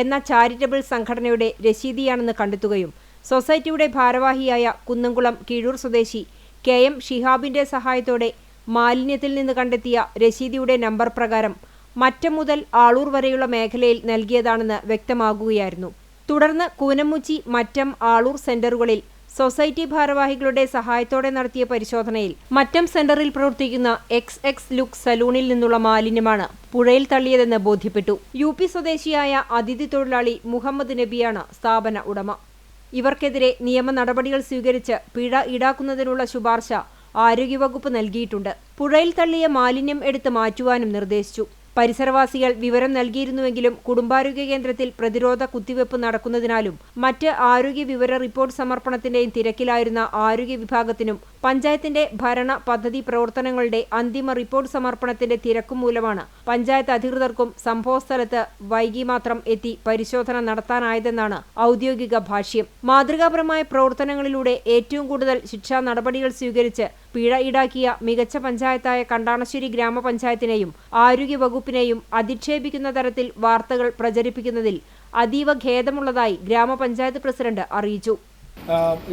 എന്ന ചാരിറ്റബിൾ സംഘടനയുടെ രശീതിയാണെന്ന് കണ്ടെത്തുകയും സൊസൈറ്റിയുടെ ഭാരവാഹിയായ കുന്നംകുളം കീഴൂർ സ്വദേശി KM ഷിഹാബിന്റെ സഹായത്തോടെ മാലിന്യത്തിൽ നിന്ന് കണ്ടെത്തിയ രശീതിയുടെ നമ്പർ പ്രകാരം മറ്റം മുതൽ ആളൂർ വരെയുള്ള മേഖലയിൽ നൽകിയതാണെന്ന് വ്യക്തമാകുകയായിരുന്നു. തുടർന്ന് കൂനമുച്ചി, മറ്റം, ആളൂർ സെന്ററുകളിൽ സൊസൈറ്റി ഭാരവാഹികളുടെ സഹായത്തോടെ നടത്തിയ പരിശോധനയിൽ മറ്റം സെന്ററിൽ പ്രവർത്തിക്കുന്ന XX ലുക്ക് സലൂണിൽ നിന്നുള്ള മാലിന്യമാണ് പുഴയിൽ തള്ളിയതെന്ന് ബോധ്യപ്പെട്ടു. UP സ്വദേശിയായ അതിഥി തൊഴിലാളി മുഹമ്മദ് നബിയാണ് സ്ഥാപന ഉടമ. ഇവർക്കെതിരെ നിയമ നടപടികൾ സ്വീകരിച്ച് പിഴ ഈടാക്കുന്നതിനുള്ള ശുപാർശ ആരോഗ്യവകുപ്പ് നൽകിയിട്ടുണ്ട്. പുഴയിൽ തള്ളിയ മാലിന്യം എടുത്ത് മാറ്റുവാനും നിർദ്ദേശിച്ചു. പരിസരവാസികൾ വിവരം നൽകിയിരുന്നുവെങ്കിലും കുടുംബാരോഗ്യ കേന്ദ്രത്തിൽ പ്രതിരോധ കുത്തിവെപ്പ് നടക്കുന്നതിനാലും മറ്റ് ആരോഗ്യ വിവര റിപ്പോർട്ട് സമർപ്പണത്തിന്റെയും തിരക്കിലായിരുന്ന ആരോഗ്യ വിഭാഗത്തിനും പഞ്ചായത്തിന്റെ ഭരണ പദ്ധതി പ്രവർത്തനങ്ങളുടെ അന്തിമ റിപ്പോർട്ട് സമർപ്പണത്തിന്റെ തിരക്കും മൂലമാണ് പഞ്ചായത്ത് അധികൃതർക്കും സംഭവസ്ഥലത്ത് വൈകി മാത്രം എത്തി പരിശോധന നടത്താനായതെന്നാണ് ഔദ്യോഗിക ഭാഷ്യം. മാതൃകാപരമായ പ്രവർത്തനങ്ങളിലൂടെ ഏറ്റവും കൂടുതൽ ശിക്ഷാ നടപടികൾ സ്വീകരിച്ച് പിഴ ഈടാക്കിയ മികച്ച പഞ്ചായത്തായ കണ്ടാണശ്ശേരി ഗ്രാമപഞ്ചായത്തിനെയും ആരോഗ്യ വകുപ്പിനെയും അധിക്ഷേപിക്കുന്ന തരത്തിൽ വാർത്തകൾ പ്രചരിപ്പിക്കുന്നതിൽ അതീവ ഖേദമുള്ളതായി ഗ്രാമപഞ്ചായത്ത് പ്രസിഡന്റ് അറിയിച്ചു.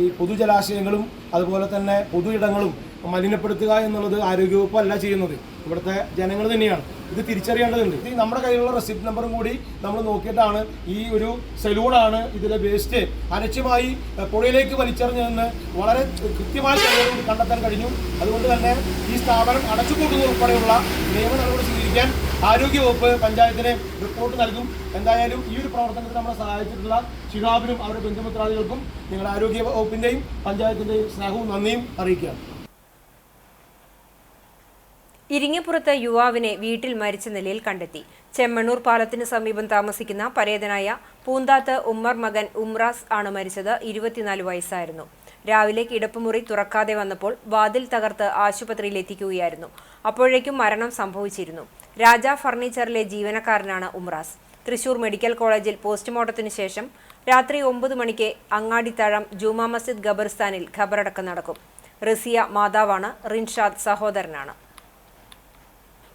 ഈ പൊതുജലാശയങ്ങളും അതുപോലെ തന്നെ പൊതു ഇടങ്ങളും മലിനപ്പെടുത്തുക എന്നുള്ളത് ആരോഗ്യവകുപ്പ് അല്ല ചെയ്യുന്നത്, ഇവിടുത്തെ ജനങ്ങൾ തന്നെയാണ്. ഇത് തിരിച്ചറിയേണ്ടതുണ്ട്. ഈ നമ്മുടെ കയ്യിലുള്ള റെസിപ്റ്റ് നമ്പറും കൂടി നമ്മൾ നോക്കിയിട്ടാണ് ഈ ഒരു സലൂണാണ് ഇതിലെ വേസ്റ്റ് അലക്ഷ്യമായി പുഴയിലേക്ക് വലിച്ചെറിഞ്ഞതെന്ന് വളരെ കൃത്യമായി കണ്ടെത്താൻ കഴിഞ്ഞു. അതുകൊണ്ട് തന്നെ ഈ സ്ഥാപനം അടച്ചുപൂട്ടുന്നത് ഉൾപ്പെടെയുള്ള നിയമ നടപടി സ്വീകരിക്കാൻ ആരോഗ്യവകുപ്പ് പഞ്ചായത്തിന് റിപ്പോർട്ട് നൽകും. എന്തായാലും ഈ ഒരു പ്രവർത്തനത്തിൽ നമ്മളെ സഹായിച്ചിട്ടുള്ള ശിഹാബിനും അവരുടെ ബന്ധുമിത്രാദികൾക്കും നിങ്ങളുടെ ആരോഗ്യ വകുപ്പിന്റെയും പഞ്ചായത്തിന്റെയും സ്നേഹവും നന്ദിയും അറിയിക്കുകയാണ്. ഇരിങ്ങപ്പുറത്ത് യുവാവിനെ വീട്ടിൽ മരിച്ച നിലയിൽ കണ്ടെത്തി. ചെമ്മണ്ണൂർ പാലത്തിന് സമീപം താമസിക്കുന്ന പരേതനായ പൂന്താത്ത് ഉമ്മർ മകൻ ഉംറാസ് ആണ് മരിച്ചത്. 24 വയസ്സായിരുന്നു. രാവിലെ കിടപ്പുമുറി തുറക്കാതെ വന്നപ്പോൾ വാതിൽ തകർത്ത് ആശുപത്രിയിൽ എത്തിക്കുകയായിരുന്നു. അപ്പോഴേക്കും മരണം സംഭവിച്ചിരുന്നു. രാജ ഫർണിച്ചറിലെ ജീവനക്കാരനാണ് ഉംറാസ്. തൃശൂർ മെഡിക്കൽ കോളേജിൽ പോസ്റ്റ്മോർട്ടത്തിന് ശേഷം രാത്രി 9 മണിക്ക് അങ്ങാടിത്താഴം ജുമാ മസ്ജിദ് ഖബർസ്ഥാനിൽ ഖബറടക്കം നടക്കും. റസിയ മാതാവാണ്, റിൻഷാദ് സഹോദരനാണ്.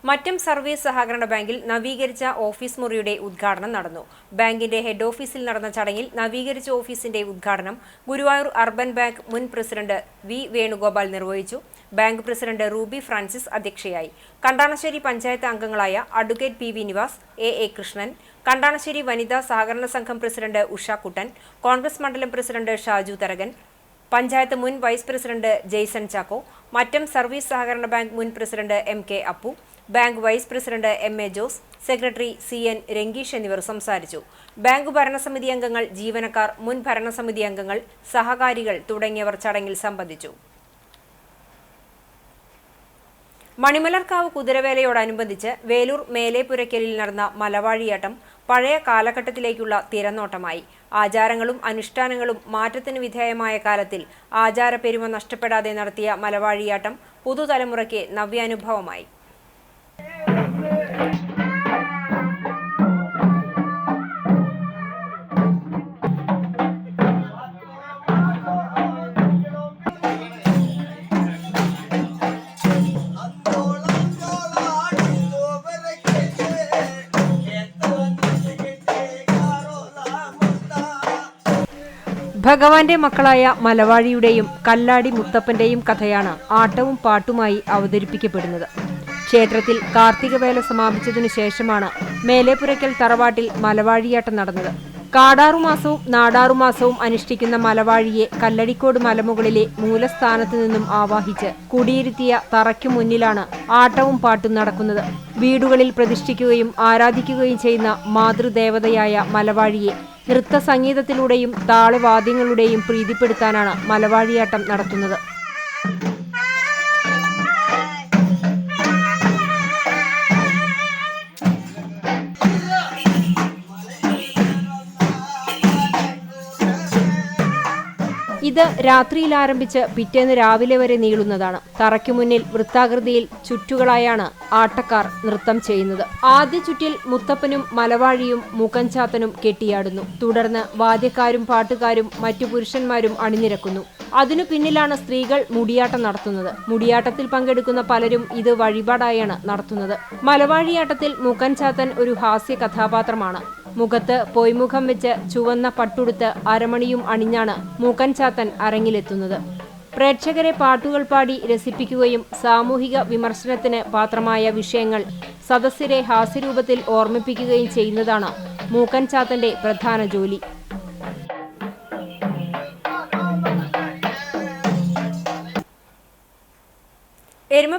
മറ്റം സർവീസ് സഹകരണ ബാങ്കിൽ നവീകരിച്ച ഓഫീസ് മുറിയുടെ ഉദ്ഘാടനം നടന്നു. ബാങ്കിന്റെ ഹെഡ് ഓഫീസിൽ നടന്ന ചടങ്ങിൽ നവീകരിച്ച ഓഫീസിന്റെ ഉദ്ഘാടനം ഗുരുവായൂർ അർബൻ ബാങ്ക് മുൻ പ്രസിഡന്റ് വി വേണുഗോപാൽ നിർവഹിച്ചു. ബാങ്ക് പ്രസിഡന്റ് റൂബി ഫ്രാൻസിസ് അധ്യക്ഷയായി. കണ്ടാണശ്ശേരി പഞ്ചായത്ത് അംഗങ്ങളായ advocate PV Nivas, A Krishnan, Kandanassery വനിതാ സഹകരണ സംഘം പ്രസിഡന്റ് ഉഷ കുട്ടൻ, കോൺഗ്രസ് മണ്ഡലം പ്രസിഡന്റ് ഷാജു തരകൻ, പഞ്ചായത്ത് മുൻ vice president Jaison Chacko, Mattom service സഹകരണ ബാങ്ക് മുൻ president MK Appu, bank vice president MA Jose, secretary CN Rangeesh എന്നിവർ സംസാരിച്ചു. ബാങ്ക് ഭരണസമിതി അംഗങ്ങൾ, ജീവനക്കാർ, മുൻ ഭരണസമിതി അംഗങ്ങൾ, സഹകാരികൾ തുടങ്ങിയവർ ചടങ്ങിൽ സംബന്ധിച്ചു. മണിമലർക്കാവ് കുതിരവേലയോടനുബന്ധിച്ച് വേലൂർ മേലേപ്പുരയ്ക്കലിൽ നടന്ന മലവാഴിയാട്ടം പഴയ കാലഘട്ടത്തിലേക്കുള്ള തിരനോട്ടമായി. ആചാരങ്ങളും അനുഷ്ഠാനങ്ങളും മാറ്റത്തിന് വിധേയമായ കാലത്തിൽ ആചാരപ്പെരുമ നഷ്ടപ്പെടാതെ നടത്തിയ മലവാഴിയാട്ടം പുതുതലമുറയ്ക്ക് നവ്യാനുഭവമായി. ഭഗവാന്റെ മക്കളായ മലവാഴിയുടെയും കല്ലാടി മുത്തപ്പന്റെയും കഥയാണ് ആട്ടവും പാട്ടുമായി അവതരിപ്പിക്കപ്പെടുന്നത്. ക്ഷേത്രത്തിൽ കാർത്തികവേല സമാപിച്ചതിനു ശേഷമാണ് മേലേപ്പുരയ്ക്കൽ തറവാട്ടിൽ മലവാഴിയാട്ടം നടന്നത്. കാടാറുമാസവും നാടാറുമാസവും അനുഷ്ഠിക്കുന്ന മലവാഴിയെ കല്ലടിക്കോട് മലമുകളിലെ മൂലസ്ഥാനത്തു നിന്നും ആവാഹിച്ച് കുടിയിരുത്തിയ തറയ്ക്കു മുന്നിലാണ് ആട്ടവും പാട്ടും നടക്കുന്നത്. വീടുകളിൽ പ്രതിഷ്ഠിക്കുകയും ആരാധിക്കുകയും ചെയ്യുന്ന മാതൃദേവതയായ മലവാഴിയെ നൃത്തസംഗീതത്തിലൂടെയും താളവാദ്യങ്ങളുടെയും പ്രീതിപ്പെടുത്താനാണ് മലവാഴിയാട്ടം നടത്തുന്നത്. ഇത് രാത്രിയിൽ ആരംഭിച്ച് പിറ്റേന്ന് രാവിലെ വരെ നീളുന്നതാണ്. തറയ്ക്കു മുന്നിൽ വൃത്താകൃതിയിൽ ചുറ്റുകളായാണ് ആട്ടക്കാർ നൃത്തം ചെയ്യുന്നത്. ആദ്യ ചുറ്റിൽ മുത്തപ്പനും മലവാഴിയും മൂക്കൻചാത്തനും കെട്ടിയാടുന്നു. തുടർന്ന് വാദ്യക്കാരും പാട്ടുകാരും മറ്റു പുരുഷന്മാരും അണിനിരക്കുന്നു. അതിനു പിന്നിലാണ് സ്ത്രീകൾ മുടിയാട്ടം നടത്തുന്നത്. മുടിയാട്ടത്തിൽ പങ്കെടുക്കുന്ന പലരും ഇത് വഴിപാടായാണ് നടത്തുന്നത്. മലവാഴിയാട്ടത്തിൽ മൂക്കൻചാത്തൻ ഒരു ഹാസ്യ കഥാപാത്രമാണ്. മുഖത്ത് പൊയ്മുഖം വെച്ച് ചുവന്ന പട്ടുടുത്ത് അരമണിയും അണിഞ്ഞാണ് മൂക്കൻചാത്തൻ അരങ്ങിലെത്തുന്നത്. പ്രേക്ഷകരെ പാട്ടുകൾ പാടി രസിപ്പിക്കുകയും സാമൂഹിക വിമർശനത്തിന് പാത്രമായ വിഷയങ്ങൾ സദസ്യരെ ഹാസ്യരൂപത്തിൽ ഓർമ്മിപ്പിക്കുകയും ചെയ്യുന്നതാണ് മൂക്കൻചാത്തന്റെ പ്രധാന ജോലി.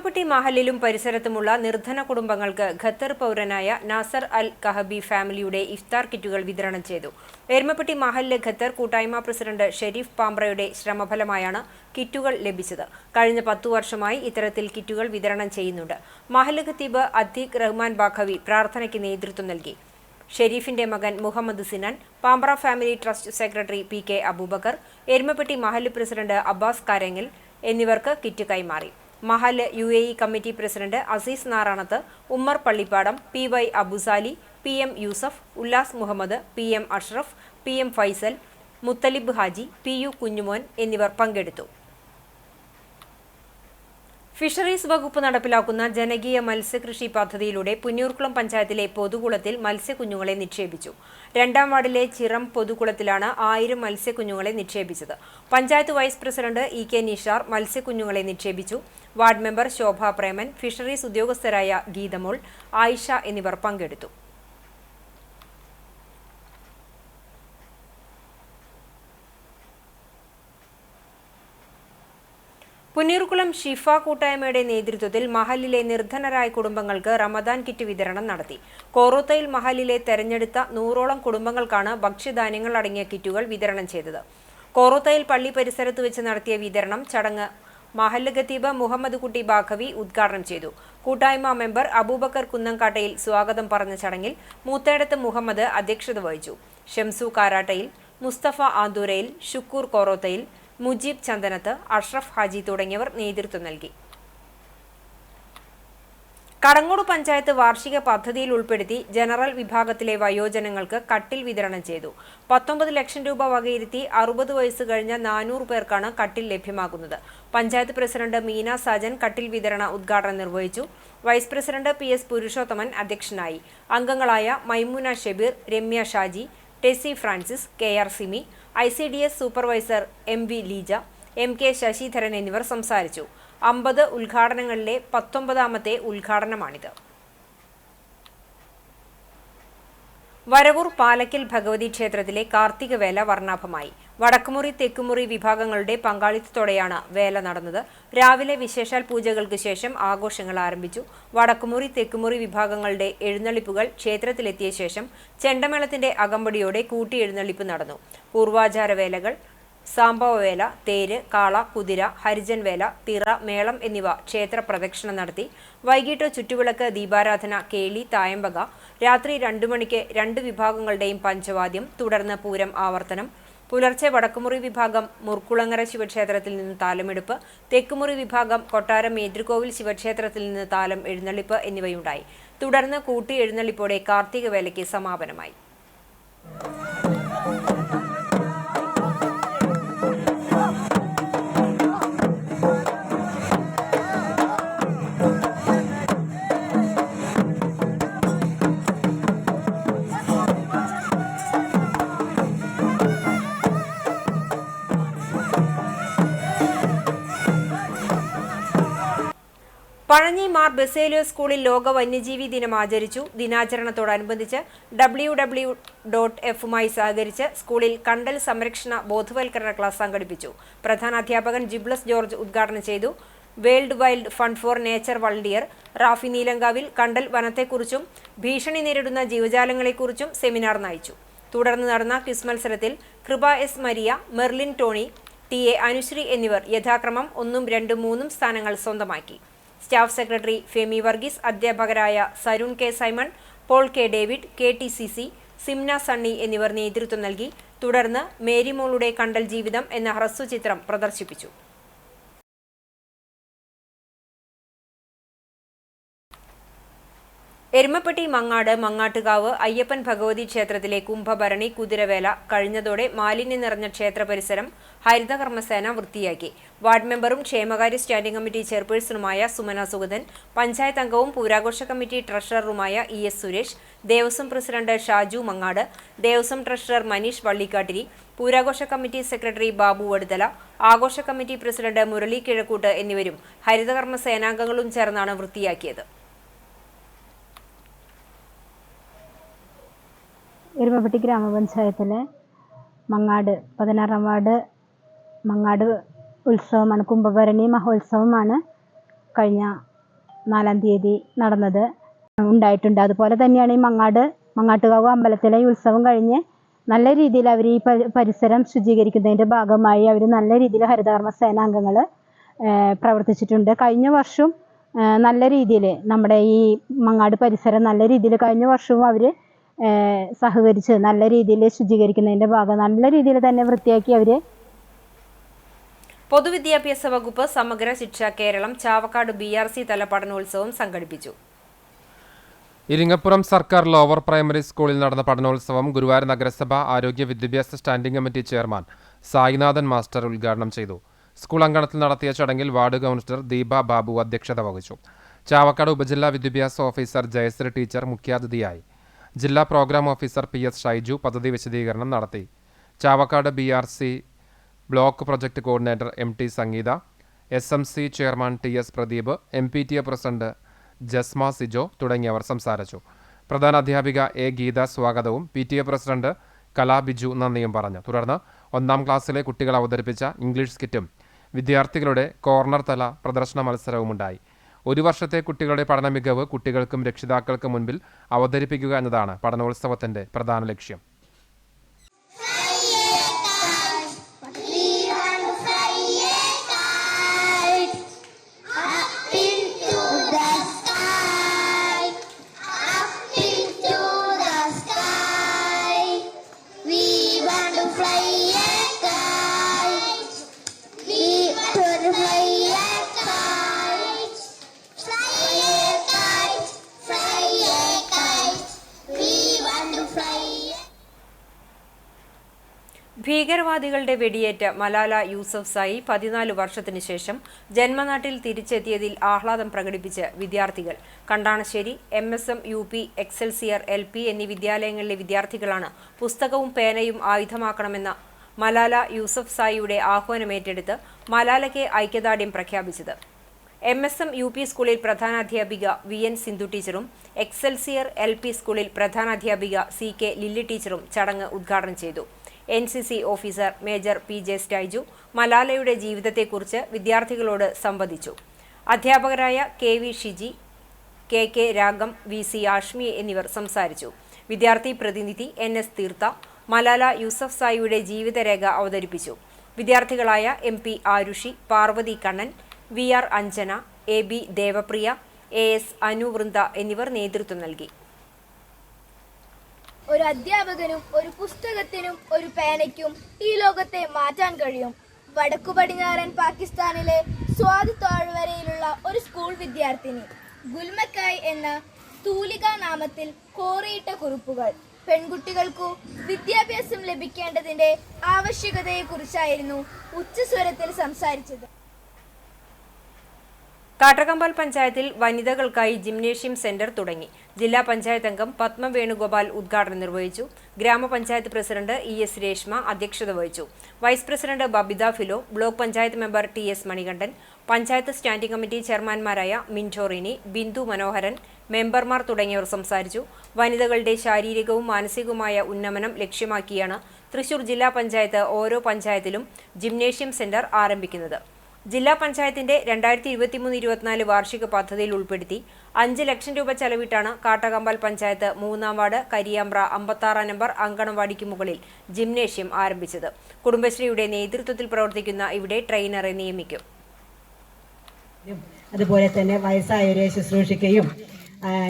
എരുമപ്പെട്ടി മഹലിലും പരിസരത്തുമുള്ള നിർധന കുടുംബങ്ങൾക്ക് ഖത്തർ പൗരനായ നാസർ അൽ കഹബി ഫാമിലിയുടെ ഇഫ്താർ കിറ്റുകൾ വിതരണം ചെയ്തു. എരുമപ്പെട്ടി മഹലിലെ ഖത്തർ കൂട്ടായ്മ പ്രസിഡന്റ് ഷെരീഫ് പാമ്പ്രയുടെ ശ്രമഫലമായാണ് കിറ്റുകൾ ലഭിച്ചത്. കഴിഞ്ഞ 10 വർഷമായി ഇത്തരത്തിൽ കിറ്റുകൾ വിതരണം ചെയ്യുന്നുണ്ട്. മഹൽ ഖത്തീബ് അത്തീഖ് റഹ്മാൻ ബാഖവി പ്രാർത്ഥനയ്ക്ക് നേതൃത്വം നൽകി. ഷെരീഫിന്റെ മകൻ Muhammad Sinan, Pambra family trust secretary PK Abubakar, Erumapetty Mahal president Abbas Karangal എന്നിവർക്ക് കിറ്റ് കൈമാറി. Mahal UAE committee president Azeez Naranath, Ummer Pallippadam, PY Abusali, PM Yusuf, Ullas Muhammad, PM Ashraf, PM Faisal, Muthalib Haji, PU Kunjumon എന്നിവർ പങ്കെടുത്തു. ഫിഷറീസ് വകുപ്പ് നടപ്പിലാക്കുന്ന ജനകീയ മത്സ്യകൃഷി പദ്ധതിയിലൂടെ പുന്നൂർക്കുളം പഞ്ചായത്തിലെ പൊതുകുളത്തിൽ മത്സ്യക്കുഞ്ഞുങ്ങളെ നിക്ഷേപിച്ചു. 2ാം വാർഡിലെ ചിറം പൊതുകുളത്തിലാണ് 1000 മത്സ്യക്കുഞ്ഞുങ്ങളെ നിക്ഷേപിച്ചത്. Panchayat vice president EK Nishar മത്സ്യക്കുഞ്ഞുങ്ങളെ നിക്ഷേപിച്ചു. Ward member Shobha Preman, fisheries ഉദ്യോഗസ്ഥരായ ഗീതമോൾ, ആയിഷ എന്നിവർ പങ്കെടുത്തു. പുന്നൂർക്കുളം ഷിഫ കൂട്ടായ്മയുടെ നേതൃത്വത്തിൽ മഹലിലെ നിർധനരായ കുടുംബങ്ങൾക്ക് റമദാൻ കിറ്റ് വിതരണം നടത്തി. കോറോത്തയിൽ മഹലിലെ തെരഞ്ഞെടുത്ത 100ഓളം കുടുംബങ്ങൾക്കാണ് ഭക്ഷ്യധാന്യങ്ങൾ അടങ്ങിയ കിറ്റുകൾ വിതരണം ചെയ്തത്. കോറോത്തയിൽ പള്ളി പരിസരത്ത് വെച്ച് നടത്തിയ വിതരണം ചടങ്ങ് മഹൽ ഖത്തീബ് മുഹമ്മദ് കുട്ടി ബാഖവി ഉദ്ഘാടനം ചെയ്തു. കൂട്ടായ്മ മെമ്പർ അബൂബക്കർ കുന്നംകാട്ടയിൽ സ്വാഗതം പറഞ്ഞ ചടങ്ങിൽ മൂത്തേടത്ത് മുഹമ്മദ് അധ്യക്ഷത വഹിച്ചു. ഷംസു കാരാട്ടയിൽ, മുസ്തഫ ആന്തൂരയിൽ, ഷുക്കൂർ കോറോത്തയിൽ, മുജീബ് ചന്ദനത്ത്, അഷ്റഫ് ഹാജി തുടങ്ങിയവർ നേതൃത്വം നൽകി. കടങ്ങോട് പഞ്ചായത്ത് വാർഷിക പദ്ധതിയിൽ ഉൾപ്പെടുത്തി ജനറൽ വിഭാഗത്തിലെ വയോജനങ്ങൾക്ക് കട്ടിൽ വിതരണം ചെയ്തു. 19 ലക്ഷം രൂപ വകയിരുത്തി 60 വയസ്സ് കഴിഞ്ഞ 400 പേർക്കാണ് കട്ടിൽ ലഭ്യമാകുന്നത്. പഞ്ചായത്ത് പ്രസിഡന്റ് മീന സാജൻ കട്ടിൽ വിതരണ ഉദ്ഘാടനം നിർവഹിച്ചു. വൈസ് പ്രസിഡന്റ് PS പുരുഷോത്തമൻ അധ്യക്ഷനായി. അംഗങ്ങളായ Maimoona Shabeer, Ramya Shaji, Tessy Francis, KR Simi, ICDS supervisor MV Leeja, MK Sasidharan എന്നിവർ സംസാരിച്ചു. 50 ഉദ്ഘാടനങ്ങളിലെ 19ാമത്തെ ഉദ്ഘാടനമാണിത്. വരവൂർ പാലക്കൽ ഭഗവതി ക്ഷേത്രത്തിലെ കാർത്തിക വേല വർണ്ണാഭമായി. വടക്കുമുറി തെക്കുമുറി വിഭാഗങ്ങളുടെ പങ്കാളിത്തത്തോടെയാണ് വേല നടന്നത്. രാവിലെ വിശേഷാൽ പൂജകൾക്ക് ശേഷം ആഘോഷങ്ങൾ ആരംഭിച്ചു. വടക്കുമുറി തെക്കുമുറി വിഭാഗങ്ങളുടെ എഴുന്നള്ളിപ്പുകൾ ക്ഷേത്രത്തിലെത്തിയ ശേഷം ചെണ്ടമേളത്തിന്റെ അകമ്പടിയോടെ കൂട്ടിയെഴുന്നള്ളിപ്പ് നടന്നു. പൂർവാചാര വേലകൾ, സാംബവവേല, തേര്, കാള, കുതിര, ഹരിജൻ വേല, തിറ, മേളം എന്നിവ ക്ഷേത്ര പ്രദക്ഷിണം നടത്തി. വൈകിട്ട് ചുറ്റുവിളക്ക്, ദീപാരാധന, കേളി, തായമ്പക. രാത്രി 2 മണിക്ക് 2 വിഭാഗങ്ങളുടെയും പഞ്ചവാദ്യം. തുടർന്ന് പൂരം ആവർത്തനം. പുലർച്ചെ വടക്കുമുറി വിഭാഗം മുർക്കുളങ്ങര ശിവക്ഷേത്രത്തിൽ നിന്ന് താലമെടുപ്പ്, തെക്കുമുറി വിഭാഗം കൊട്ടാരം മേദ്രികോവിൽ ശിവക്ഷേത്രത്തിൽ നിന്ന് താലം എഴുന്നള്ളിപ്പ് എന്നിവയുണ്ടായി. തുടർന്ന് കൂട്ടി എഴുന്നള്ളിപ്പോടെ കാർത്തിക വേലയ്ക്ക് സമാപനമായി. പഴഞ്ഞി മാർ ബസേലിയോസ് സ്കൂളിൽ ലോക വന്യജീവി ദിനം ആചരിച്ചു. ദിനാചരണത്തോടനുബന്ധിച്ച് WWF-മായി സഹകരിച്ച് സ്കൂളിൽ കണ്ടൽ സംരക്ഷണ ബോധവൽക്കരണ ക്ലാസ് സംഘടിപ്പിച്ചു. പ്രധാനാധ്യാപകൻ ജിബ്ലസ് ജോർജ് ഉദ്ഘാടനം ചെയ്തു. World Wild Fund for Nature volunteer Rafi Neelankavil കണ്ടൽ വനത്തെക്കുറിച്ചും ഭീഷണി നേരിടുന്ന ജീവജാലങ്ങളെക്കുറിച്ചും സെമിനാർ നയിച്ചു. തുടർന്ന് നടന്ന ക്വിസ് മത്സരത്തിൽ കൃപ S മരിയ, മെർലിൻ ടോണി, TA അനുശ്രീ എന്നിവർ യഥാക്രമം 1, 2, 3 സ്ഥാനങ്ങൾ സ്വന്തമാക്കി. സ്റ്റാഫ് സെക്രട്ടറി ഫെമി വർഗീസ്, അധ്യാപകരായ Sarun K Simon, Paul K David, KTCC, Simna Sunny എന്നിവർ നേതൃത്വം നൽകി. തുടർന്ന് മേരിമോളുടെ കണ്ടൽ ജീവിതം എന്ന ഹ്രസ്വചിത്രം പ്രദർശിപ്പിച്ചു. എരുമപ്പെട്ടി മങ്ങാട് മങ്ങാട്ടുകാവ് അയ്യപ്പൻ ഭഗവതി ക്ഷേത്രത്തിലെ കുംഭഭരണി കുതിരവേല കഴിഞ്ഞതോടെ മാലിന്യം നിറഞ്ഞ ക്ഷേത്ര പരിസരം ഹരിതകർമ്മസേന വൃത്തിയാക്കി. വാർഡ് മെമ്പറും ക്ഷേമകാര്യ സ്റ്റാൻഡിംഗ് കമ്മിറ്റി ചെയർപേഴ്സണുമായ സുമന സുഗതൻ, പഞ്ചായത്ത് അംഗവും പൂരാഘോഷ കമ്മിറ്റി ട്രഷററുമായ ES Suresh, Devaswom president Shaju Mangad, Devaswom treasurer Maneesh Vallikkattiri, പൂരാഘോഷ കമ്മിറ്റി സെക്രട്ടറി ബാബു വടുതല, ആഘോഷ കമ്മിറ്റി പ്രസിഡന്റ് മുരളി കിഴക്കൂട്ട് എന്നിവരും ഹരിതകർമ്മ സേനാംഗങ്ങളും ചേർന്നാണ് വൃത്തിയാക്കിയത്. എരുമപ്പെട്ടി ഗ്രാമപഞ്ചായത്തിലെ മങ്ങാട് 16ാം വാർഡ് മങ്ങാട് ഉത്സവമാണ്. കുംഭഭരണി മഹോത്സവമാണ് കഴിഞ്ഞ 4-ാം തീയതി നടന്നത് ഉണ്ടായിട്ടുണ്ട്. അതുപോലെ തന്നെയാണ് ഈ മങ്ങാട്ടുകാവ് അമ്പലത്തിലെ ഈ ഉത്സവം കഴിഞ്ഞ് നല്ല രീതിയിൽ അവർ ഈ പരിസരം ശുചീകരിക്കുന്നതിൻ്റെ ഭാഗമായി അവർ നല്ല രീതിയിൽ ഹരിതകർമ്മ സേനാംഗങ്ങൾ പ്രവർത്തിച്ചിട്ടുണ്ട്. കഴിഞ്ഞ വർഷം നല്ല രീതിയിൽ നമ്മുടെ ഈ മങ്ങാട് പരിസരം നല്ല രീതിയിൽ കഴിഞ്ഞ വർഷവും അവർ സഹകരിച്ച് നല്ല രീതിയിൽ ശുചീകരിക്കുന്നതിൻ്റെ ഭാഗം നല്ല രീതിയിൽ തന്നെ വൃത്തിയാക്കി അവർ. പൊതുവിദ്യാഭ്യാസ വകുപ്പ് സമഗ്ര ശിക്ഷ കേരളം ചാവക്കാട് BRC തല പഠനോത്സവം സംഘടിപ്പിച്ചു. ഇരിങ്ങപ്പുറം സർക്കാർ ലോവർ പ്രൈമറി സ്കൂളിൽ നടന്ന പഠനോത്സവം ഗുരുവായൂർ നഗരസഭ ആരോഗ്യ വിദ്യാഭ്യാസ standing committee chairman Sainathan master ഉദ്ഘാടനം ചെയ്തു. സ്കൂൾ അങ്കണത്തിൽ നടത്തിയ ചടങ്ങിൽ വാർഡ് കൗൺസിലർ ദീപ ബാബു അധ്യക്ഷത വഹിച്ചു. ചാവക്കാട് ഉപജില്ലാ വിദ്യാഭ്യാസ ഓഫീസർ ജയശ്രീ ടീച്ചർ മുഖ്യാതിഥിയായി. ജില്ലാ പ്രോഗ്രാം ഓഫീസർ PS ഷൈജു പദ്ധതി വിശദീകരണം നടത്തി. Chavakkad BRC block project coordinator MT സംഗീത, SMC chairman TS Pradeep, MPTA president Jasma Sijo തുടങ്ങിയവർ സംസാരിച്ചു. പ്രധാന അധ്യാപിക A ഗീത സ്വാഗതവും PTA പ്രസിഡന്റ് കലാ ബിജു നന്ദിയും പറഞ്ഞു. തുടർന്ന് 1-ാം ക്ലാസ്സിലെ കുട്ടികൾ അവതരിപ്പിച്ച ഇംഗ്ലീഷ് സ്കിറ്റും വിദ്യാർത്ഥികളുടെ കോർണർ തല പ്രദർശന മത്സരവുമുണ്ടായി. ഒരു വർഷത്തെ കുട്ടികളുടെ പഠന മികവ് കുട്ടികൾക്കും രക്ഷിതാക്കൾക്കും മുൻപിൽ അവതരിപ്പിക്കുക എന്നതാണ് പഠനോത്സവത്തിന്റെ പ്രധാന ലക്ഷ്യം. ഭീകരവാദികളുടെ വെടിയേറ്റ് മലാല യൂസഫ്സായി 14 വർഷത്തിനു ശേഷം ജന്മനാട്ടിൽ തിരിച്ചെത്തിയതിൽ ആഹ്ലാദം പ്രകടിപ്പിച്ച് വിദ്യാർത്ഥികൾ. കണ്ടാണശ്ശേരി, MSM UP, എക്സൽസിയർ LP എന്നീ വിദ്യാലയങ്ങളിലെ വിദ്യാർത്ഥികളാണ് പുസ്തകവും പേനയും ആയുധമാക്കണമെന്ന മലാല യൂസഫ്സായിയുടെ ആഹ്വാനമേറ്റെടുത്ത് മലാലയ്ക്ക് ഐക്യദാർഢ്യം പ്രഖ്യാപിച്ചത്. MSM UP സ്കൂളിൽ പ്രധാനാധ്യാപിക VN സിന്ധു ടീച്ചറും എക്സൽസിയർ LP സ്കൂളിൽ പ്രധാനാധ്യാപിക CK ലില്ലി ടീച്ചറും ചടങ്ങ് ഉദ്ഘാടനം ചെയ്തു. NCC officer major PJ Styju മലാലയുടെ ജീവിതത്തെക്കുറിച്ച് വിദ്യാർത്ഥികളോട് സംവദിച്ചു. അധ്യാപകരായ KV ഷിജി, KK രാഗം, VC ആഷ്മി എന്നിവർ സംസാരിച്ചു. വിദ്യാർത്ഥി പ്രതിനിധി NS തീർത്ത മലാല യൂസഫ്സായിയുടെ ജീവിതരേഖ അവതരിപ്പിച്ചു. വിദ്യാർത്ഥികളായ MP Aarushi, Parvathi Kannan, VR Anjana, AB Devapriya, AS അനുവൃന്ദ എന്നിവർ നേതൃത്വം നൽകി. ഒരു അധ്യാപകനും ഒരു പുസ്തകത്തിനും ഒരു പേനയ്ക്കും ഈ ലോകത്തെ മാറ്റാൻ കഴിയും. വടക്കു പടിഞ്ഞാറൻ പാകിസ്ഥാനിലെ സ്വാദ് താഴ്വരയിലുള്ള ഒരു സ്കൂൾ വിദ്യാർത്ഥിനി ഗുൽമക്കായ് എന്ന തൂലികാ നാമത്തിൽ കോറിയിട്ട കുറിപ്പുകൾ. പെൺകുട്ടികൾക്കു വിദ്യാഭ്യാസം ലഭിക്കേണ്ടതിന്റെ ആവശ്യകതയെക്കുറിച്ചായിരുന്നു ഉച്ചസ്വരത്തിൽ സംസാരിച്ചത്. കാട്ടകമ്പാൽ പഞ്ചായത്തിൽ വനിതകൾക്കായി ജിംനേഷ്യം സെന്റർ തുടങ്ങി. ജില്ലാ പഞ്ചായത്ത് അംഗം പത്മ വേണുഗോപാൽ ഉദ്ഘാടനം നിർവഹിച്ചു. ഗ്രാമപഞ്ചായത്ത് പ്രസിഡന്റ് ES രേഷ്മ അധ്യക്ഷത വഹിച്ചു. Vice president Babitha Philo, block panchayat member TS Manikandan, panchayat standing committee ചെയർമാൻമാരായ മിൻറ്റോറിനി, ബിന്ദു മനോഹരൻ, മെമ്പർമാർ തുടങ്ങിയവർ സംസാരിച്ചു. വനിതകളുടെ ശാരീരികവും മാനസികവുമായ ഉന്നമനം ലക്ഷ്യമാക്കിയാണ് തൃശൂർ ജില്ലാ പഞ്ചായത്ത് ഓരോ പഞ്ചായത്തിലും ജിംനേഷ്യം സെന്റർ ആരംഭിക്കുന്നത്. ജില്ലാ പഞ്ചായത്തിന്റെ 2023-24 വാർഷിക പദ്ധതിയിൽ ഉൾപ്പെടുത്തി 5 ലക്ഷം രൂപ ചെലവിട്ടാണ് കാട്ടകമ്പാൽ പഞ്ചായത്ത് 3-ാം വാർഡ് കരിയാമ്പ്ര 56-ാം നമ്പർ അങ്കണവാടിക്ക് മുകളിൽ ജിംനേഷ്യം ആരംഭിച്ചത്. കുടുംബശ്രീയുടെ നേതൃത്വത്തിൽ പ്രവർത്തിക്കുന്ന ഇവിടെ ട്രെയിനറെ നിയമിക്കും. അതുപോലെ തന്നെ വയസ്സായവരെ ശുശ്രൂഷിക്കുകയും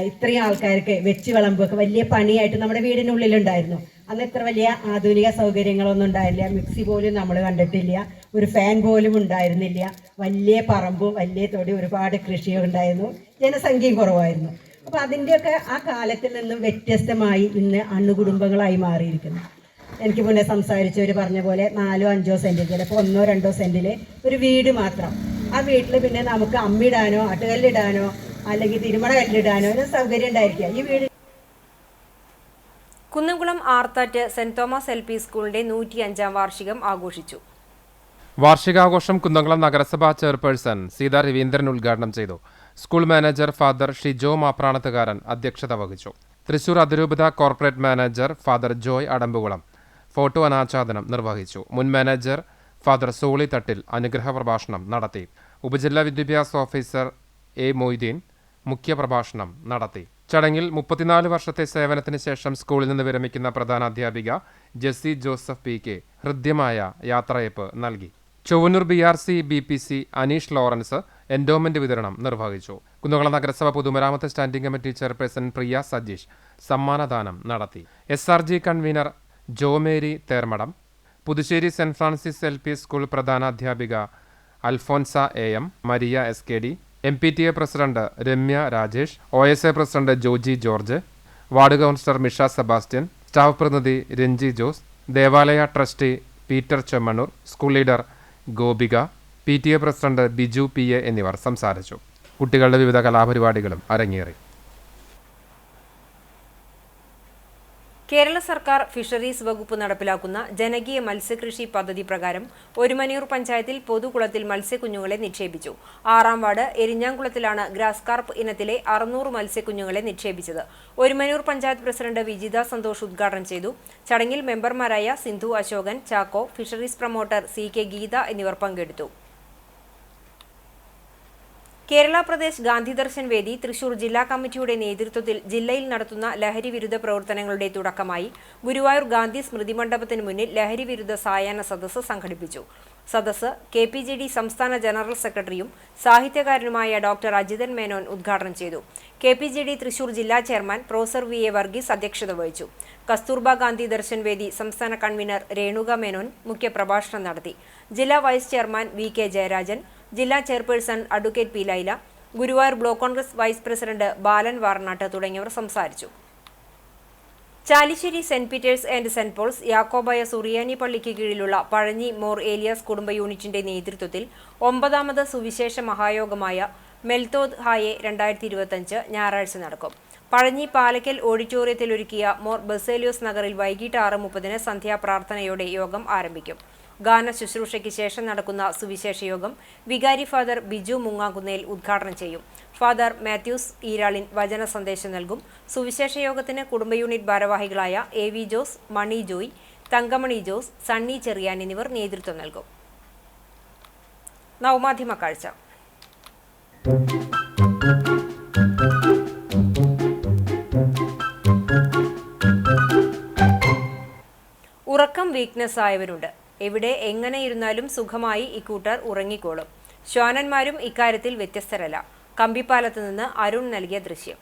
ഇത്രയും ആൾക്കാർക്ക് വെച്ച് വിളമ്പൊക്കെ വലിയ പണിയായിട്ട് നമ്മുടെ വീടിനുള്ളിലുണ്ടായിരുന്നു. അന്ന് ഇത്ര വലിയ ആധുനിക സൗകര്യങ്ങളൊന്നും ഉണ്ടായില്ല. മിക്സി പോലും നമ്മൾ കണ്ടിട്ടില്ല. ഒരു ഫാൻ പോലും ഉണ്ടായിരുന്നില്ല. വലിയ പറമ്പും വലിയ തൊടി, ഒരുപാട് കൃഷിയും ഉണ്ടായിരുന്നു. ജനസംഖ്യയും കുറവായിരുന്നു. അപ്പോൾ അതിൻ്റെയൊക്കെ ആ കാലത്തിൽ നിന്നും വ്യത്യസ്തമായി ഇന്ന് അണുകുടുംബങ്ങളായി മാറിയിരിക്കുന്നു. എനിക്ക് മുന്നേ സംസാരിച്ചവർ പറഞ്ഞ പോലെ 4-5 സെൻറ്റിൽ, ചിലപ്പോൾ 1-2 സെൻറ്റിൽ ഒരു വീട് മാത്രം. ആ വീട്ടിൽ പിന്നെ നമുക്ക് അമ്മിടാനോ ആട്ടുകല്ലിടാനോ അല്ലെങ്കിൽ തിരുമണ കല്ലിടാനോ ഒരു സൗകര്യം ഉണ്ടായിരിക്കുക. ഈ വീട് Kunnamkulam Arthat saint Thomas LP സ്കൂളിന്റെ 105-ാം വാർഷികം ആഘോഷിച്ചു. വാർഷികാഘോഷം കുന്നംകുളം നഗരസഭാ ചെയർപേഴ്സൺ സീതാ രവീന്ദ്രൻ ഉദ്ഘാടനം ചെയ്തു. School manager father Shijo Mapranathukaran അധ്യക്ഷത വഹിച്ചു. തൃശൂർ അതിരൂപത corporate manager father Joy Adampukulam photo അനാച്ഛാദനം നിർവഹിച്ചു. മുൻ മാനേജർ ഫാദർ സോളി തട്ടിൽ അനുഗ്രഹ പ്രഭാഷണം നടത്തി. ഉപജില്ലാ വിദ്യാഭ്യാസ ഓഫീസർ A മൊയ്തീൻ, മുഖ്യപ്രഭാഷണം നടത്തി. ചടങ്ങിൽ 34 വർഷത്തെ സേവനത്തിന് ശേഷം സ്കൂളിൽ നിന്ന് വിരമിക്കുന്ന പ്രധാന അധ്യാപിക ജെസ്സി ജോസഫ് PK ഹൃദ്യമായ യാത്രയയപ്പ് നൽകി. Chowannur BRC BPC Aneesh Lawrence endowment വിതരണം നിർവഹിച്ചു. കുന്നംകുളം നഗരസഭ പൊതുമരാമത്ത് standing committee chairperson Priya Sajeesh സമ്മാനദാനം നടത്തി. SRG convener Jomary Thermadam, Puthussery saint Francis LP school പ്രധാന അധ്യാപിക Alphonsa AM, Maria SKD, MPTA president Ramya Rajesh, OSA president Joji George, ward councillor Misha Sebastian, staff പ്രതിനിധി രഞ്ജി ജോസ്, ദേവാലയ trustee Peter Chemmanur, school leader Gopika, PTA president Biju PA എന്നിവർ സംസാരിച്ചു. കുട്ടികളുടെ വിവിധ കലാപരിപാടികളും അരങ്ങേറി. കേരള സർക്കാർ ഫിഷറീസ് വകുപ്പ് നടപ്പിലാക്കുന്ന ജനകീയ മത്സ്യകൃഷി പദ്ധതി പ്രകാരം ഒരുമനയൂർ പഞ്ചായത്തിൽ പൊതുകുളത്തിൽ മത്സ്യക്കുഞ്ഞുങ്ങളെ നിക്ഷേപിച്ചു. 6ാം വാർഡ് എരിഞ്ഞാംകുളത്തിലാണ് ഗ്രാസ് കാർപ്പ് ഇനത്തിലെ 600 മത്സ്യക്കുഞ്ഞുങ്ങളെ നിക്ഷേപിച്ചത്. ഒരുമനയൂർ പഞ്ചായത്ത് പ്രസിഡന്റ് വിജിത സന്തോഷ് ഉദ്ഘാടനം ചെയ്തു. ചടങ്ങിൽ മെമ്പർമാരായ Sindhu Ashokan, Chacko, fisheries promoter CK Geetha എന്നിവർ പങ്കെടുത്തു. കേരള പ്രദേശ് ഗാന്ധി ദർശൻ വേദി തൃശൂർ ജില്ലാ കമ്മിറ്റിയുടെ നേതൃത്വത്തിൽ ജില്ലയിൽ നടത്തുന്ന ലഹരി വിരുദ്ധ പ്രവർത്തനങ്ങളുടെ തുടക്കമായി ഗുരുവായൂർ ഗാന്ധി സ്മൃതി മണ്ഡപത്തിന് മുന്നിൽ ലഹരി വിരുദ്ധ സായാഹ്ന സദസ്സ് സംഘടിപ്പിച്ചു. സദസ്സ് KPGD സംസ്ഥാന ജനറൽ സെക്രട്ടറിയും സാഹിത്യകാരനുമായ ഡോക്ടർ അജിതൻ മേനോൻ ഉദ്ഘാടനം ചെയ്തു. KPGD തൃശൂർ ജില്ലാ ചെയർമാൻ പ്രൊഫസർ VA വർഗീസ് അധ്യക്ഷത വഹിച്ചു. കസ്തൂർബ ഗാന്ധി ദർശൻ വേദി സംസ്ഥാന കൺവീനർ രേണുക മേനോൻ മുഖ്യപ്രഭാഷണം നടത്തി. ജില്ലാ വൈസ് ചെയർമാൻ VK ജയരാജൻ, ജില്ലാ chairperson advocate P Laila, Guruvayur block Congress vice president Balan Varnatt തുടങ്ങിയവർ സംസാരിച്ചു. Chalissery saint Peter's and saint Paul's യാക്കോബായ സുറിയാനി പള്ളിക്ക് കീഴിലുള്ള പഴഞ്ഞി മോർ ഏലിയാസ് കുടുംബ യൂണിറ്റിന്റെ നേതൃത്വത്തിൽ 9ാമത് സുവിശേഷ മഹായോഗമായ മെൽത്തോദ് ഹായെ 2025 ഞായറാഴ്ച നടക്കും. പഴഞ്ഞി പാലക്കൽ ഓഡിറ്റോറിയത്തിൽ ഒരുക്കിയ മോർ ബസേലിയോസ് നഗറിൽ വൈകിട്ട് 6:30 സന്ധ്യാപ്രാർത്ഥനയോടെ യോഗം ആരംഭിക്കും. ഗാന ശുശ്രൂഷയ്ക്ക് ശേഷം നടക്കുന്ന സുവിശേഷ യോഗം വികാരി ഫാദർ ബിജു മുങ്ങാകുന്നേൽ ഉദ്ഘാടനം ചെയ്യും. ഫാദർ മാത്യൂസ് ഈരാളിൻ വചന സന്ദേശം നൽകും. സുവിശേഷ യോഗത്തിന് കുടുംബ യൂണിറ്റ് ഭാരവാഹികളായ AV ജോസ്, മണി ജോയ്, തങ്കമണി ജോസ്, സണ്ണി ചെറിയാൻ എന്നിവർ നേതൃത്വം നൽകും. നവമാധ്യമ കാഴ്ച. ഉറക്കം വീക്ക്നെസ് ആയവരുണ്ട്. എവിടെ എങ്ങനെ ഇരുന്നാലും സുഖമായി ഇക്കൂട്ടർ ഉറങ്ങിക്കോളും. ശ്വാനന്മാരും ഇക്കാര്യത്തിൽ വ്യത്യസ്തരല്ല. കമ്പിപ്പാലത്ത് നിന്ന് അരുൺ നൽകിയ ദൃശ്യം.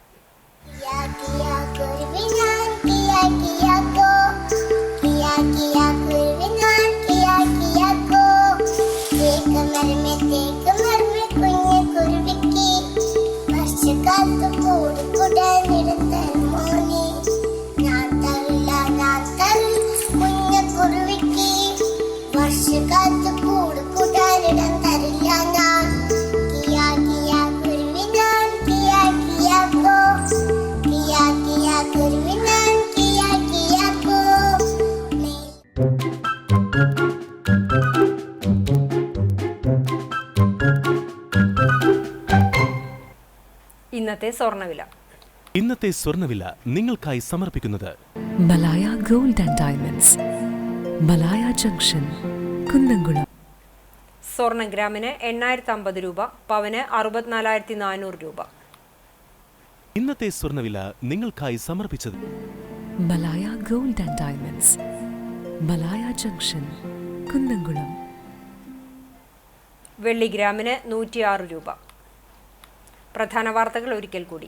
ഇന്നത്തെ സ്വർണ്ണവില നിങ്ങൾക്കായി സമർപ്പിക്കുന്നത് Malaya gold and diamonds, Malaya junction, Kunnamkulam. സ്വർണ്ണ ഗ്രാമിന് 850 രൂപ, പവന് 64,400 രൂപ. ഇന്നത്തെ സ്വർണ്ണവില നിങ്ങൾക്കായി സമർപ്പിച്ചത് Malaya gold and diamonds, Malaya junction, Kunnamkulam. വെള്ളി ഗ്രാമിന് 106 രൂപ. പ്രധാന വാർത്തകൾ ഒരിക്കൽ കൂടി.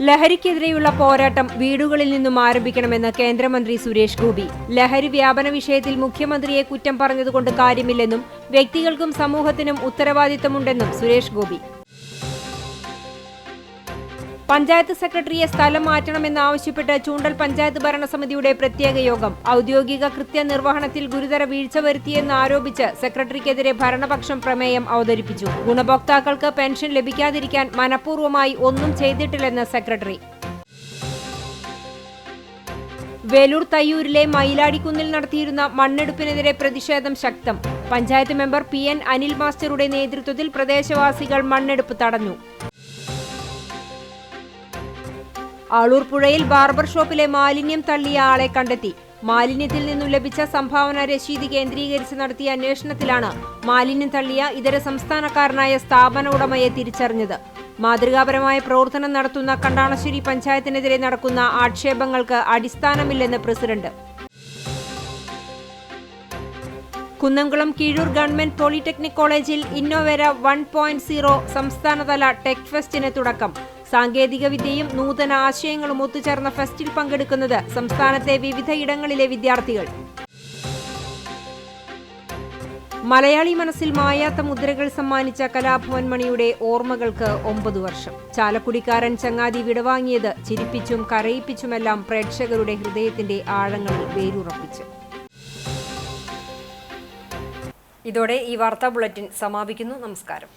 ലഹരിക്കെതിരെയുള്ള പോരാട്ടം വീടുകളിൽ നിന്നും ആരംഭിക്കണമെന്ന് കേന്ദ്രമന്ത്രി സുരേഷ് ഗോപി. ലഹരി വ്യാപന വിഷയത്തിൽ മുഖ്യമന്ത്രിയെ കുറ്റം പറഞ്ഞതുകൊണ്ട് കാര്യമില്ലെന്നും വ്യക്തികൾക്കും സമൂഹത്തിനും ഉത്തരവാദിത്തമുണ്ടെന്നും സുരേഷ് ഗോപി. പഞ്ചായത്ത് സെക്രട്ടറിയെ സ്ഥലം മാറ്റണമെന്നാവശ്യപ്പെട്ട് ചൂണ്ടൽ പഞ്ചായത്ത് ഭരണസമിതിയുടെ പ്രത്യേക യോഗം. ഔദ്യോഗിക കൃത്യനിർവഹണത്തിൽ ഗുരുതര വീഴ്ച വരുത്തിയെന്ന് ആരോപിച്ച് സെക്രട്ടറിക്കെതിരെ ഭരണപക്ഷം പ്രമേയം അവതരിപ്പിച്ചു. ഗുണഭോക്താക്കൾക്ക് പെൻഷൻ ലഭിക്കാതിരിക്കാൻ മനഃപൂർവ്വമായി ഒന്നും ചെയ്തിട്ടില്ലെന്ന് സെക്രട്ടറി. വേലൂർ തയ്യൂരിലെ മയിലാടിക്കുന്നിൽ നടത്തിയിരുന്ന മണ്ണെടുപ്പിനെതിരെ പ്രതിഷേധം ശക്തം. പഞ്ചായത്ത് മെമ്പർ PN അനിൽ മാസ്റ്ററുടെ നേതൃത്വത്തിൽ പ്രദേശവാസികൾ മണ്ണെടുപ്പ് തടഞ്ഞു. ആളൂർ പുഴയിൽ ബാർബർ ഷോപ്പിലെ മാലിന്യം തള്ളിയ ആളെ കണ്ടെത്തി. മാലിന്യത്തിൽ നിന്നും ലഭിച്ച സംഭാവന രശീത് കേന്ദ്രീകരിച്ച് നടത്തിയ അന്വേഷണത്തിലാണ് മാലിന്യം തള്ളിയ ഇതര സംസ്ഥാനക്കാരനായ സ്ഥാപന ഉടമയെ തിരിച്ചറിഞ്ഞത്. മാതൃകാപരമായ പ്രവർത്തനം നടത്തുന്ന കണ്ടാണശ്ശേരി പഞ്ചായത്തിനെതിരെ നടക്കുന്ന ആക്ഷേപങ്ങൾക്ക് അടിസ്ഥാനമില്ലെന്ന് president. Kunnamkulam Keezhoor government polytechnic കോളേജിൽ ഇന്നോവേര 1.0 സംസ്ഥാനതല ടെക് ഫെസ്റ്റിന് തുടക്കം. സാങ്കേതികവിദ്യയും നൂതന ആശയങ്ങളും ഒത്തുചേർന്ന ഫെസ്റ്റിൽ പങ്കെടുക്കുന്നത് സംസ്ഥാനത്തെ വിവിധ ഇടങ്ങളിലെ വിദ്യാർത്ഥികൾ. മലയാളി മനസ്സിൽ മായാത്ത മുദ്രകൾ സമ്മാനിച്ച കലാഭവൻ മണിയുടെ ഓർമ്മകൾക്ക് 9 വർഷം. ചാലക്കുടിക്കാരൻ ചങ്ങാതി വിടവാങ്ങിയത് ചിരിപ്പിച്ചും കരയിപ്പിച്ചുമെല്ലാം പ്രേക്ഷകരുടെ ഹൃദയത്തിന്റെ ആഴങ്ങളിൽ വേരുറപ്പിച്ചു. ഇതോടെ ഈ വാർത്താ ബുള്ളറ്റിൻ സമാപിക്കുന്നു. നമസ്കാരം.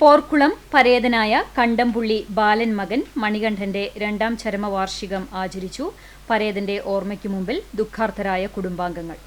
പോർക്കുളം പരേതനായ കണ്ടംപുള്ളി ബാലൻ മകൻ മണികണ്ഠന്റെ 2ാം ചരമവാർഷികം ആചരിച്ചു. പരേതന്റെ ഓർമ്മയ്ക്കു മുമ്പിൽ ദുഃഖാർത്തരായ കുടുംബാംഗങ്ങൾ.